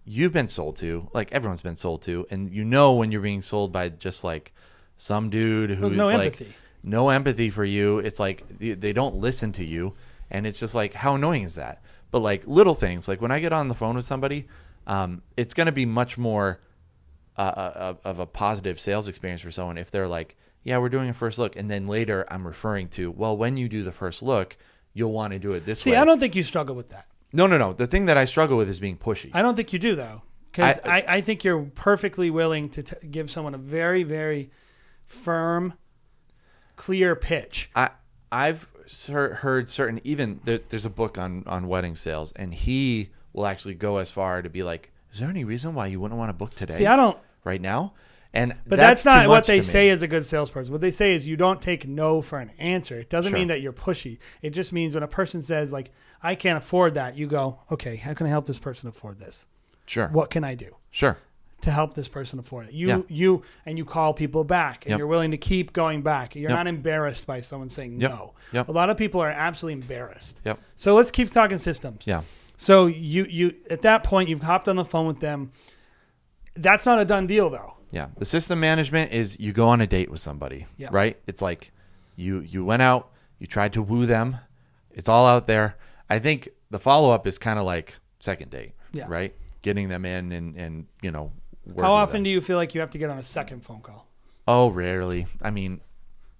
you've been sold to, like everyone's been sold to, and you know when you're being sold by just like some dude who's no empathy for you. It's like they don't listen to you, and it's just like, how annoying is that? But like little things, like when I get on the phone with somebody, it's going to be much more of a positive sales experience for someone if they're like, yeah, we're doing a first look, and then later I'm referring to, well, when you do the first look, you'll want to do it this way. See, I don't think you struggle with that. No. The thing that I struggle with is being pushy. I don't think you do, though, because I think you're perfectly willing to give someone a very, very firm, clear pitch. I've heard certain, even there's a book on wedding sales, and he will actually go as far to be like, is there any reason why you wouldn't want to book today? See, I don't. Right now? But that's not what they say as a good salesperson. What they say is you don't take no for an answer. It doesn't mean that you're pushy. It just means when a person says like, I can't afford that, you go, okay, how can I help this person afford this? Sure. What can I do? Sure. To help this person afford it. You call people back, and you're willing to keep going back. You're not embarrassed by someone saying no. Yep. A lot of people are absolutely embarrassed. Yep. So let's keep talking systems. Yeah. So you at that point, you've hopped on the phone with them. That's not a done deal, though. Yeah. The system management is you go on a date with somebody, right? It's like you went out, you tried to woo them. It's all out there. I think the follow-up is kind of like second date, right? Getting them in and how often do you feel like you have to get on a second phone call? Oh, rarely. I mean,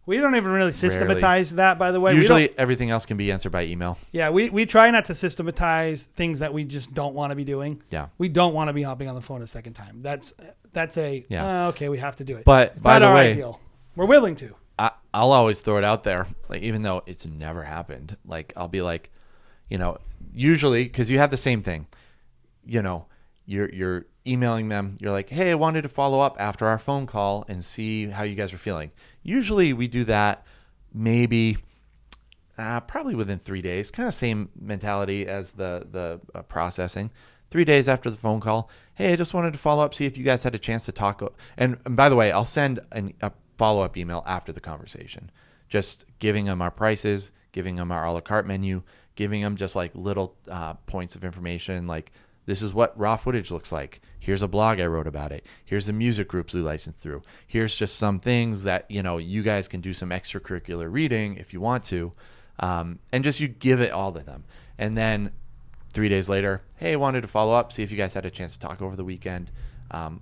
we don't even really systematize that, by the way. Usually everything else can be answered by email. Yeah, we try not to systematize things that we just don't want to be doing. Yeah. We don't want to be hopping on the phone a second time. That's okay, we have to do it. But it's by not the our way, ideal. We're willing to. I'll always throw it out there, like even though it's never happened. Like I'll be like, usually because you have the same thing, you're emailing them. You're like, hey, I wanted to follow up after our phone call and see how you guys are feeling. Usually we do that maybe probably within 3 days, kind of same mentality as the processing. 3 days after the phone call, hey, I just wanted to follow up, see if you guys had a chance to talk. And by the way, I'll send a follow-up email after the conversation, just giving them our prices, giving them our a la carte menu, giving them just like little points of information, like This is what raw footage looks like. Here's a blog I wrote about it. Here's the music groups we licensed through. Here's just some things that, you guys can do some extracurricular reading if you want to. And just you give it all to them. And then 3 days later, hey, wanted to follow up, see if you guys had a chance to talk over the weekend.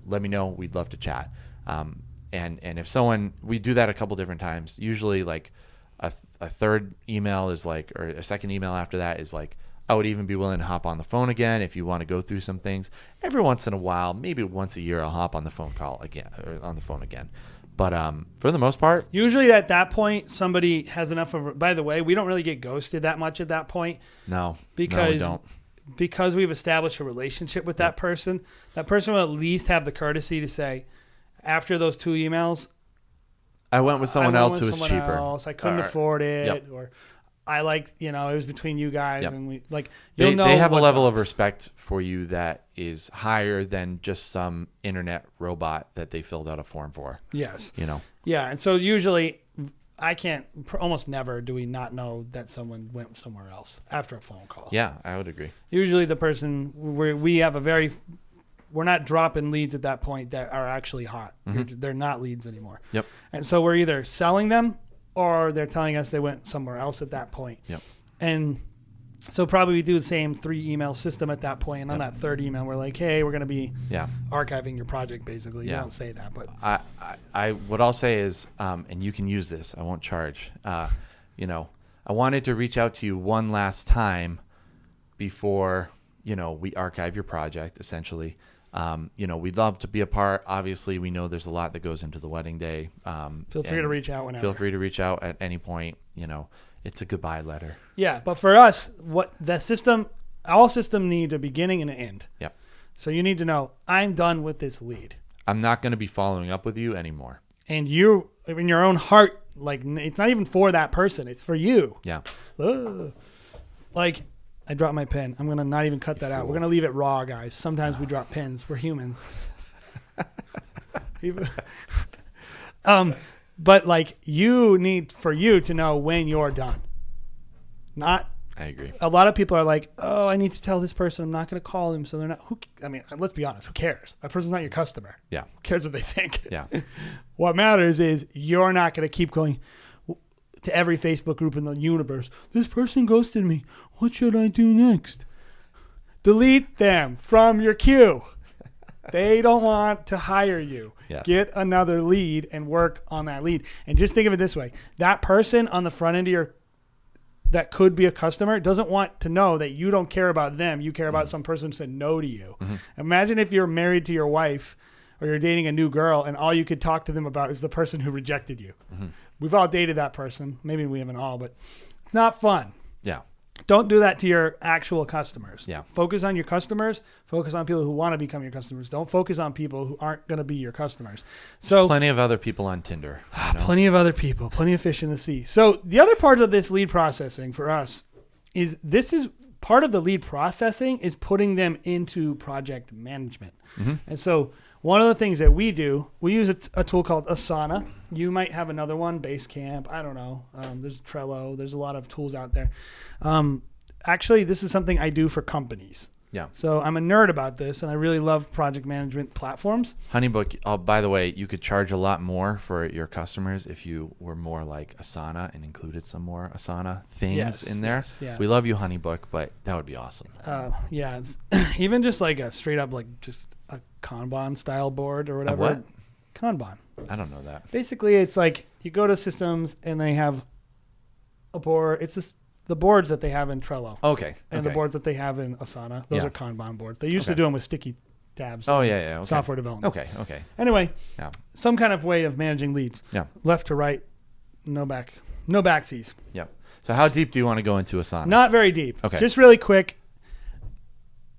Let me know. We'd love to chat. And if someone, we do that a couple different times. Usually like a third email is like, or a second email after that is like, I would even be willing to hop on the phone again if you want to go through some things. Every once in a while, maybe once a year, I'll hop on the phone call again, or on the phone again. But for the most part, usually at that point, somebody has enough of. By the way, we don't really get ghosted that much at that point. No, because we don't. Because we've established a relationship with that person. That person will at least have the courtesy to say, after those 2 emails, I went with someone else who was cheaper. I couldn't afford it, or I like, it was between you guys, and we like. They have a level of respect for you that is higher than just some internet robot that they filled out a form for. Yes. Yeah, and so usually, almost never do we not know that someone went somewhere else after a phone call. Yeah, I would agree. Usually the person we're not dropping leads at that point that are actually hot. Mm-hmm. They're not leads anymore. Yep. And so we're either selling them or they're telling us they went somewhere else at that point. Yep. And so probably we do the same 3 email system at that point. And on that third email, we're like, hey, we're going to be archiving your project, basically. You don't say that, but what I'll say is, and you can use this, I won't charge. I wanted to reach out to you one last time before, we archive your project, essentially. We'd love to be a part. Obviously, we know there's a lot that goes into the wedding day. Feel free to reach out whenever. Feel free to reach out at any point. It's a goodbye letter. Yeah, but for us, all systems need a beginning and an end. Yep. So you need to know, I'm done with this lead. I'm not going to be following up with you anymore. And you, in your own heart, like, it's not even for that person. It's for you. Yeah. Like, I dropped my pen. I'm going to not even cut that out. We're going to leave it raw, guys. Sometimes we drop pins. We're humans. But like, for you to know when you're done. I agree. A lot of people are like, oh, I need to tell this person I'm not going to call them. So they're not, let's be honest. Who cares? That person's not your customer. Yeah. Who cares what they think? Yeah. What matters is you're not going to keep going to every Facebook group in the universe. This person ghosted me. What should I do next? Delete them from your queue. They don't want to hire you. Yes. Get another lead and work on that lead. And just think of it this way. That person on the front end of that could be a customer doesn't want to know that you don't care about them. You care about some person who said no to you. Mm-hmm. Imagine if you're married to your wife or you're dating a new girl and all you could talk to them about is the person who rejected you. Mm-hmm. We've all dated that person. Maybe we haven't all, but it's not fun. Yeah. Don't do that to your actual customers. Yeah. Focus on your customers. Focus on people who want to become your customers. Don't focus on people who aren't going to be your customers. So plenty of other people on Tinder. Plenty of other people. Plenty of fish in the sea. So the other part of this lead processing for us is part of the lead processing is putting them into project management. Mm-hmm. And so one of the things that we do, we use a tool called Asana. You might have another one, Basecamp. I don't know. There's Trello. There's a lot of tools out there. Actually, this is something I do for companies. Yeah. So I'm a nerd about this, and I really love project management platforms. Honeybook, by the way, you could charge a lot more for your customers if you were more like Asana and included some more Asana things in there. Yes, yeah. We love you, Honeybook, but that would be awesome. Yeah. Even just like a straight up, like just a Kanban style board or whatever. What? Kanban. I don't know that. Basically, it's like you go to systems and they have a board. It's just the boards that they have in Trello. Okay. And the boards that they have in Asana. Those are Kanban boards. They used to do them with sticky tabs. Oh, yeah. Okay. Software development. Okay. Anyway, some kind of way of managing leads. Yeah. Left to right, no backsies. Yeah. So how deep do you want to go into Asana? Not very deep. Okay. Just really quick.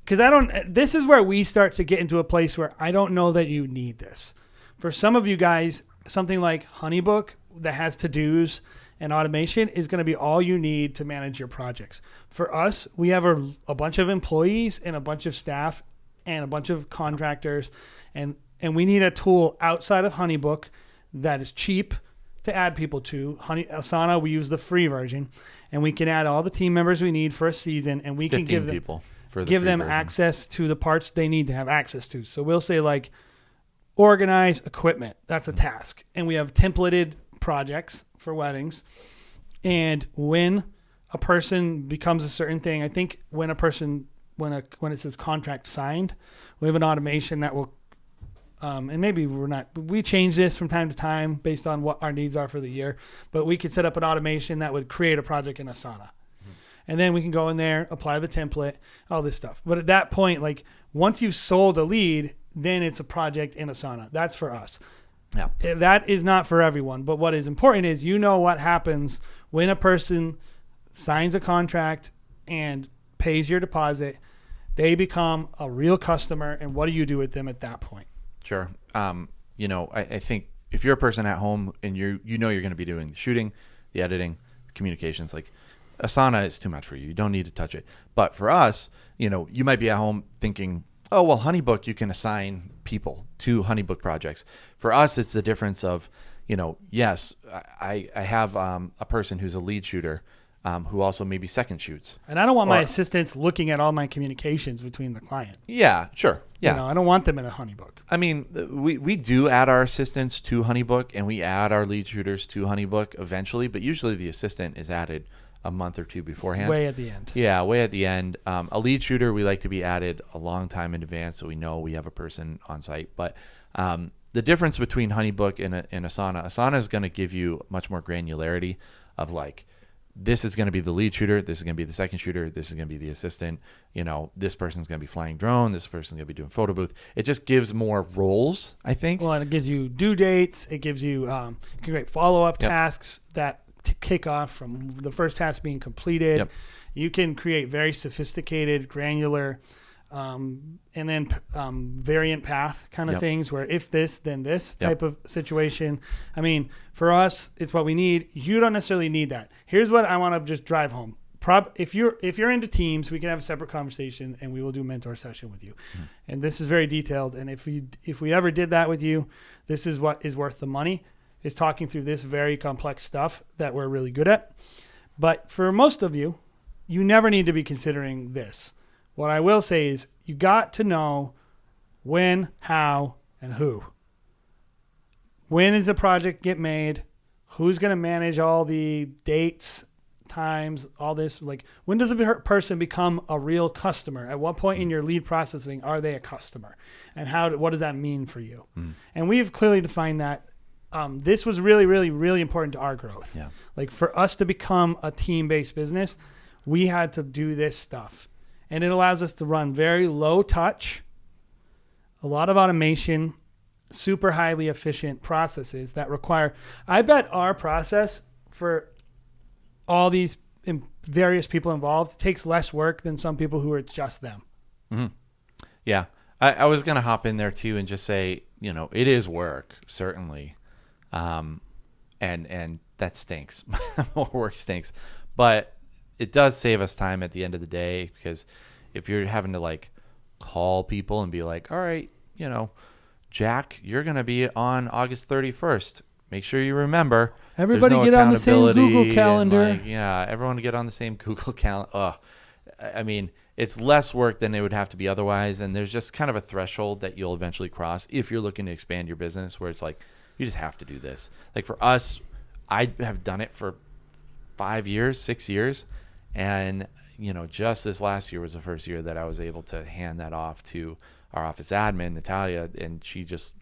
Because this is where we start to get into a place where I don't know that you need this. For some of you guys, something like Honeybook that has to-dos and automation is going to be all you need to manage your projects. For us, we have a bunch of employees and a bunch of staff and a bunch of contractors, and we need a tool outside of Honeybook that is cheap to add people to. Asana, we use the free version, and we can add all the team members we need for a season, and we can give them people. for the give free them version. access to the parts they need to have access to. So we'll say like organize equipment. That's a task. And we have templated projects for weddings. And when a person becomes a certain thing, I think when it says contract signed, we have an automation that will, and maybe we change this from time to time based on what our needs are for the year, but we could set up an automation that would create a project in Asana. And then we can go in there, apply the template, all this stuff. But at that point, like once you've sold a lead, then it's a project in Asana. That's for us. Yeah. That is not for everyone. But what is important is what happens when a person signs a contract and pays your deposit. They become a real customer. And what do you do with them at that point? Sure. I think if you're a person at home and you're going to be doing the shooting, the editing, the communications, like Asana is too much for you. You don't need to touch it. But for us, you might be at home thinking, oh, well, Honeybook, you can assign people to Honeybook projects. For us, it's the difference of, yes, I have a person who's a lead shooter who also maybe second shoots. And I don't want my assistants looking at all my communications between the client. Yeah, sure. Yeah. I don't want them in a Honeybook. I mean, we do add our assistants to Honeybook and we add our lead shooters to Honeybook eventually, but usually the assistant is added a month or two beforehand. Way at the end. Yeah, way at the end. A lead shooter, we like to be added a long time in advance so we know we have a person on site. But the difference between Honeybook and Asana is going to give you much more granularity of like, this is going to be the lead shooter, this is going to be the second shooter, this is going to be the assistant, this person's going to be flying drone, this person's going to be doing photo booth. It just gives more roles, I think. Well, and it gives you due dates. It gives you, you can create follow-up tasks that kick off from the first task being completed. Yep. You can create very sophisticated, granular, and then variant path kind of things where if this, then this type of situation. I mean, for us, it's what we need. You don't necessarily need that. Here's what I want to just drive home. If you're into teams, we can have a separate conversation and we will do a mentor session with you. And this is very detailed. And if we ever did that with you, this is what is worth the money, is talking through this very complex stuff that we're really good at. But for most of you, you never need to be considering this. What I will say is you got to know when, how, and who. When does the project get made? Who's going to manage all the dates, times, all this? Like, when does a person become a real customer? At what point in your lead processing are they a customer? And what does that mean for you? And we've clearly defined that. This was really, really, really important to our growth. Yeah. Like for us to become a team-based business, we had to do this stuff. And it allows us to run very low touch, a lot of automation, super highly efficient processes that require, I bet our process for all these various people involved takes less work than some people who are just them. Mm-hmm. Yeah. I was going to hop in there too and just say, it is work, certainly. And that stinks. More work stinks. But it does save us time at the end of the day, because if you're having to like call people and be like, all right, Jack, you're going to be on August 31st. Make sure you remember. Everybody get on the same Google Calendar. Everyone get on the same Google Calendar. I mean, it's less work than it would have to be otherwise. And there's just kind of a threshold that you'll eventually cross if you're looking to expand your business, where it's like, you just have to do this. Like for us, I have done it for 5 years, 6 years. And, just this last year was the first year that I was able to hand that off to our office admin, Natalia, and she just,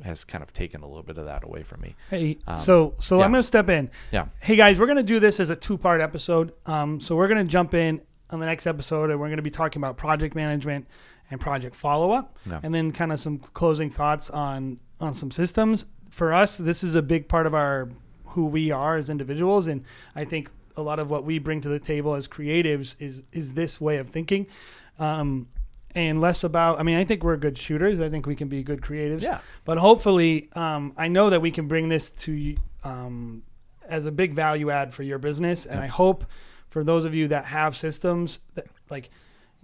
has kind of taken a little bit of that away from me. Hey, so I'm going to step in. Yeah. Hey guys, we're going to do this as a 2-part episode. So we're going to jump in on the next episode, and we're going to be talking about project management and project follow-up, and then kind of some closing thoughts on some systems. For us, this is a big part of who we are as individuals, and I think a lot of what we bring to the table as creatives is this way of thinking, and less about, I think we're good shooters. I think we can be good creatives. Yeah. But hopefully, I know that we can bring this to you as a big value add for your business. And I hope for those of you that have systems that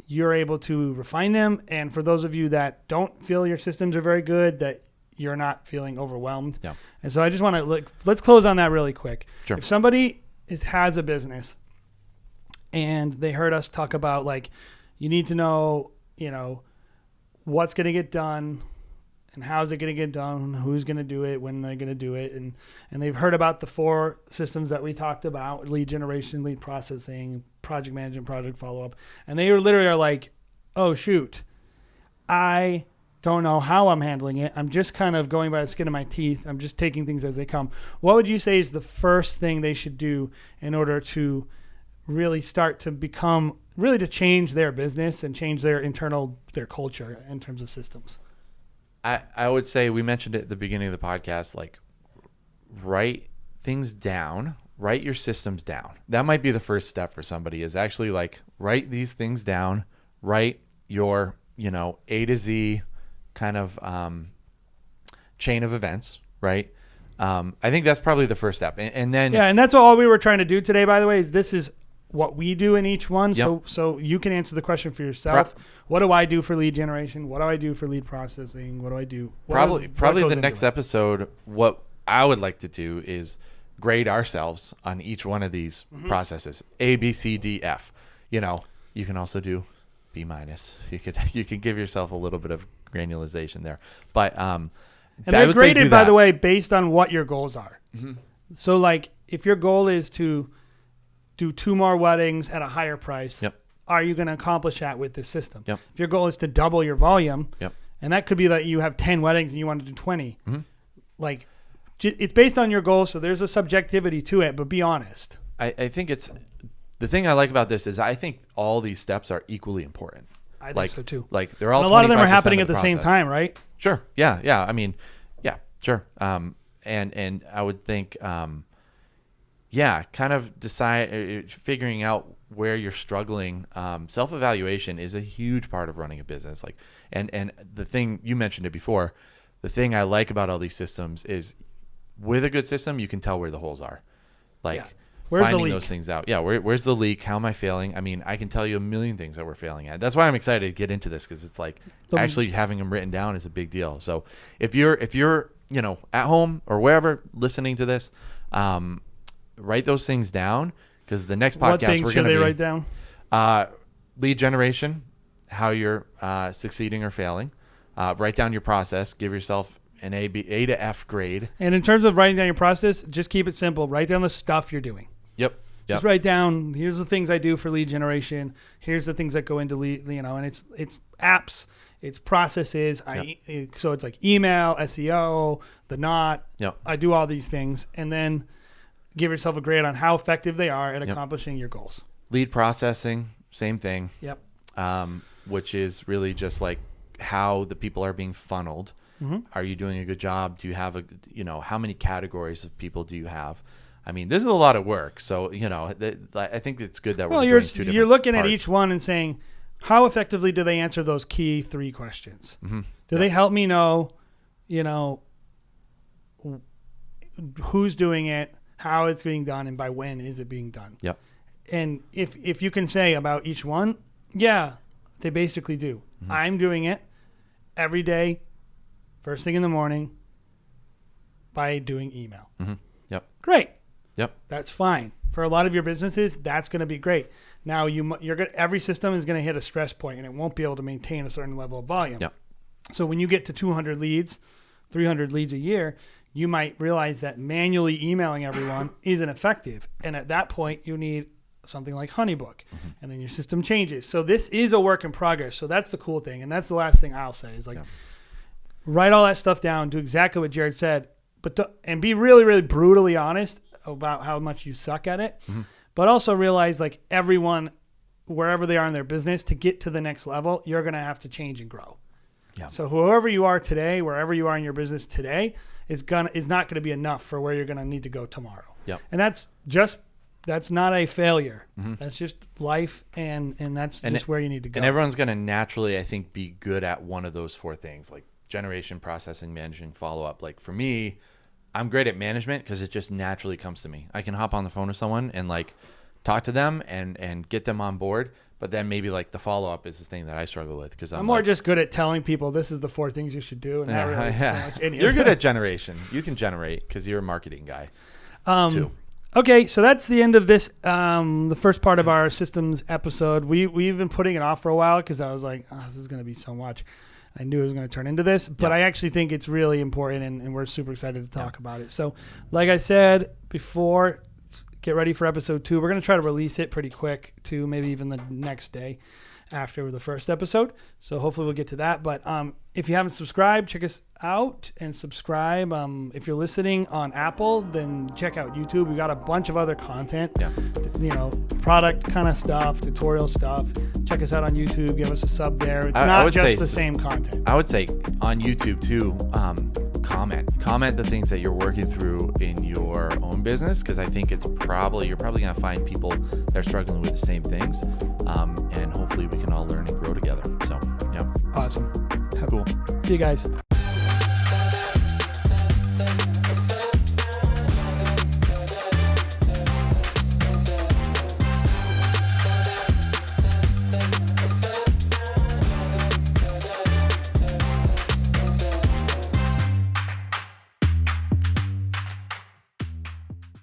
you're able to refine them. And for those of you that don't feel your systems are very good, that you're not feeling overwhelmed. Yeah. And so I just want to let's close on that really quick. Sure. If somebody has a business and they heard us talk about You need to know, what's going to get done and how's it going to get done, who's going to do it, when they're going to do it. And they've heard about the 4 systems that we talked about: lead generation, lead processing, project management, project follow-up. And they literally are like, oh, shoot, I don't know how I'm handling it. I'm just kind of going by the skin of my teeth. I'm just taking things as they come. What would you say is the first thing they should do in order to really start to to change their business and change their culture in terms of systems? I would say, we mentioned it at the beginning of the podcast, like, write things down, write your systems down. That might be the first step for somebody, is actually like, write these things down, write your, A to Z kind of chain of events, right? I think that's probably the first step. And then... Yeah, and that's all we were trying to do today, by the way, is this is what we do in each one. Yep. So you can answer the question for yourself. What do I do for lead generation? What do I do for lead processing? What do I do? Probably the next episode, what I would like to do is grade ourselves on each one of these processes. A, B, C, D, F. You can also do B-. You could give yourself a little bit of granulation there. But and they're graded, by the way, based on what your goals are. Mm-hmm. So like, if your goal is to do 2 more weddings at a higher price, yep, are you going to accomplish that with this system? Yep. If your goal is to double your volume, yep, and that could be that you have 10 weddings and you want to do 20, mm-hmm, like, it's based on your goals, so there's a subjectivity to it, but be honest. I think it's... The thing I like about this is I think all these steps are equally important. I think so too. Like, they're all... And a lot of them are happening at the same time, right? Sure. Yeah. I mean, yeah, sure. And I would think... kind of figuring out where you're struggling. Self-evaluation is a huge part of running a business. Like, and the thing, you mentioned it before, the thing I like about all these systems is, with a good system, you can tell where the holes are. Like, where's finding the leak? Those things out. Yeah. Where's the leak? How am I failing? I mean, I can tell you a million things that we're failing at. That's why I'm excited to get into this, because it's like, actually having them written down is a big deal. So if you're, at home or wherever listening to this, write those things down, because the next podcast, what things should they write down? Lead generation, how you're succeeding or failing. Write down your process. Give yourself an A to F grade. And in terms of writing down your process, just keep it simple. Write down the stuff you're doing. Yep. Just write down, here's the things I do for lead generation. Here's the things that go into lead, and it's apps, it's processes. Yep. So it's like email, SEO, the knot. Yep. I do all these things, and then give yourself a grade on how effective they are at accomplishing your goals. Lead processing, same thing. Yep. Which is really just like how the people are being funneled. Mm-hmm. Are you doing a good job? Do you have how many categories of people do you have? I mean, this is a lot of work. So, I think it's good that we're doing 2 different you're looking parts. at each one and saying, how effectively do they answer those key 3 questions? Mm-hmm. Do they help me know, who's doing it, how it's being done, and by when is it being done? Yep. And if you can say about each one, yeah, they basically do. Mm-hmm. I'm doing it every day, first thing in the morning, by doing email. Mm-hmm. Yep. Great. Yep. That's fine. For a lot of your businesses, that's going to be great. Now every system is going to hit a stress point, and it won't be able to maintain a certain level of volume. Yep. So when you get to 200 leads, 300 leads a year, you might realize that manually emailing everyone isn't effective. And at that point, you need something like Honeybook, mm-hmm. and then your system changes. So this is a work in progress. So that's the cool thing. And that's the last thing I'll say is write all that stuff down, do exactly what Jared said, and be really, really brutally honest about how much you suck at it. Mm-hmm. But also realize everyone, wherever they are in their business, to get to the next level, you're going to have to change and grow. Yeah. So whoever you are today, wherever you are in your business today, is not going to be enough for where you're going to need to go tomorrow. Yep. And that's not a failure. Mm-hmm. That's just life, and that's just where you need to go. And everyone's going to naturally, I think, be good at one of those 4 things, like generation, processing, managing, follow-up. Like for me, I'm great at management because it just naturally comes to me. I can hop on the phone with someone and talk to them and get them on board. But then maybe the follow-up is the thing that I struggle with, because I'm more just good at telling people this is the 4 things you should do. And not really so much any You're good at generation. You can generate because you're a marketing guy too. Okay, so that's the end of this, the first part of our systems episode. We've been putting it off for a while because I was like, oh, this is going to be so much. I knew it was going to turn into this, but I actually think it's really important, and we're super excited to talk about it. So like I said before, get ready for episode 2. We're going to try to release it pretty quick too, maybe even the next day after the first episode. So hopefully we'll get to that. But if you haven't subscribed, check us out and subscribe. If you're listening on Apple, then check out YouTube. We got a bunch of other content, product kind of stuff, tutorial stuff. Check us out on YouTube. Give us a sub there. It's not just the same content. I would say on YouTube too, comment the things that you're working through in your own business, because I think you're probably going to find people that are struggling with the same things, and hopefully we can all learn and grow together. So yeah, awesome. cool. See you guys.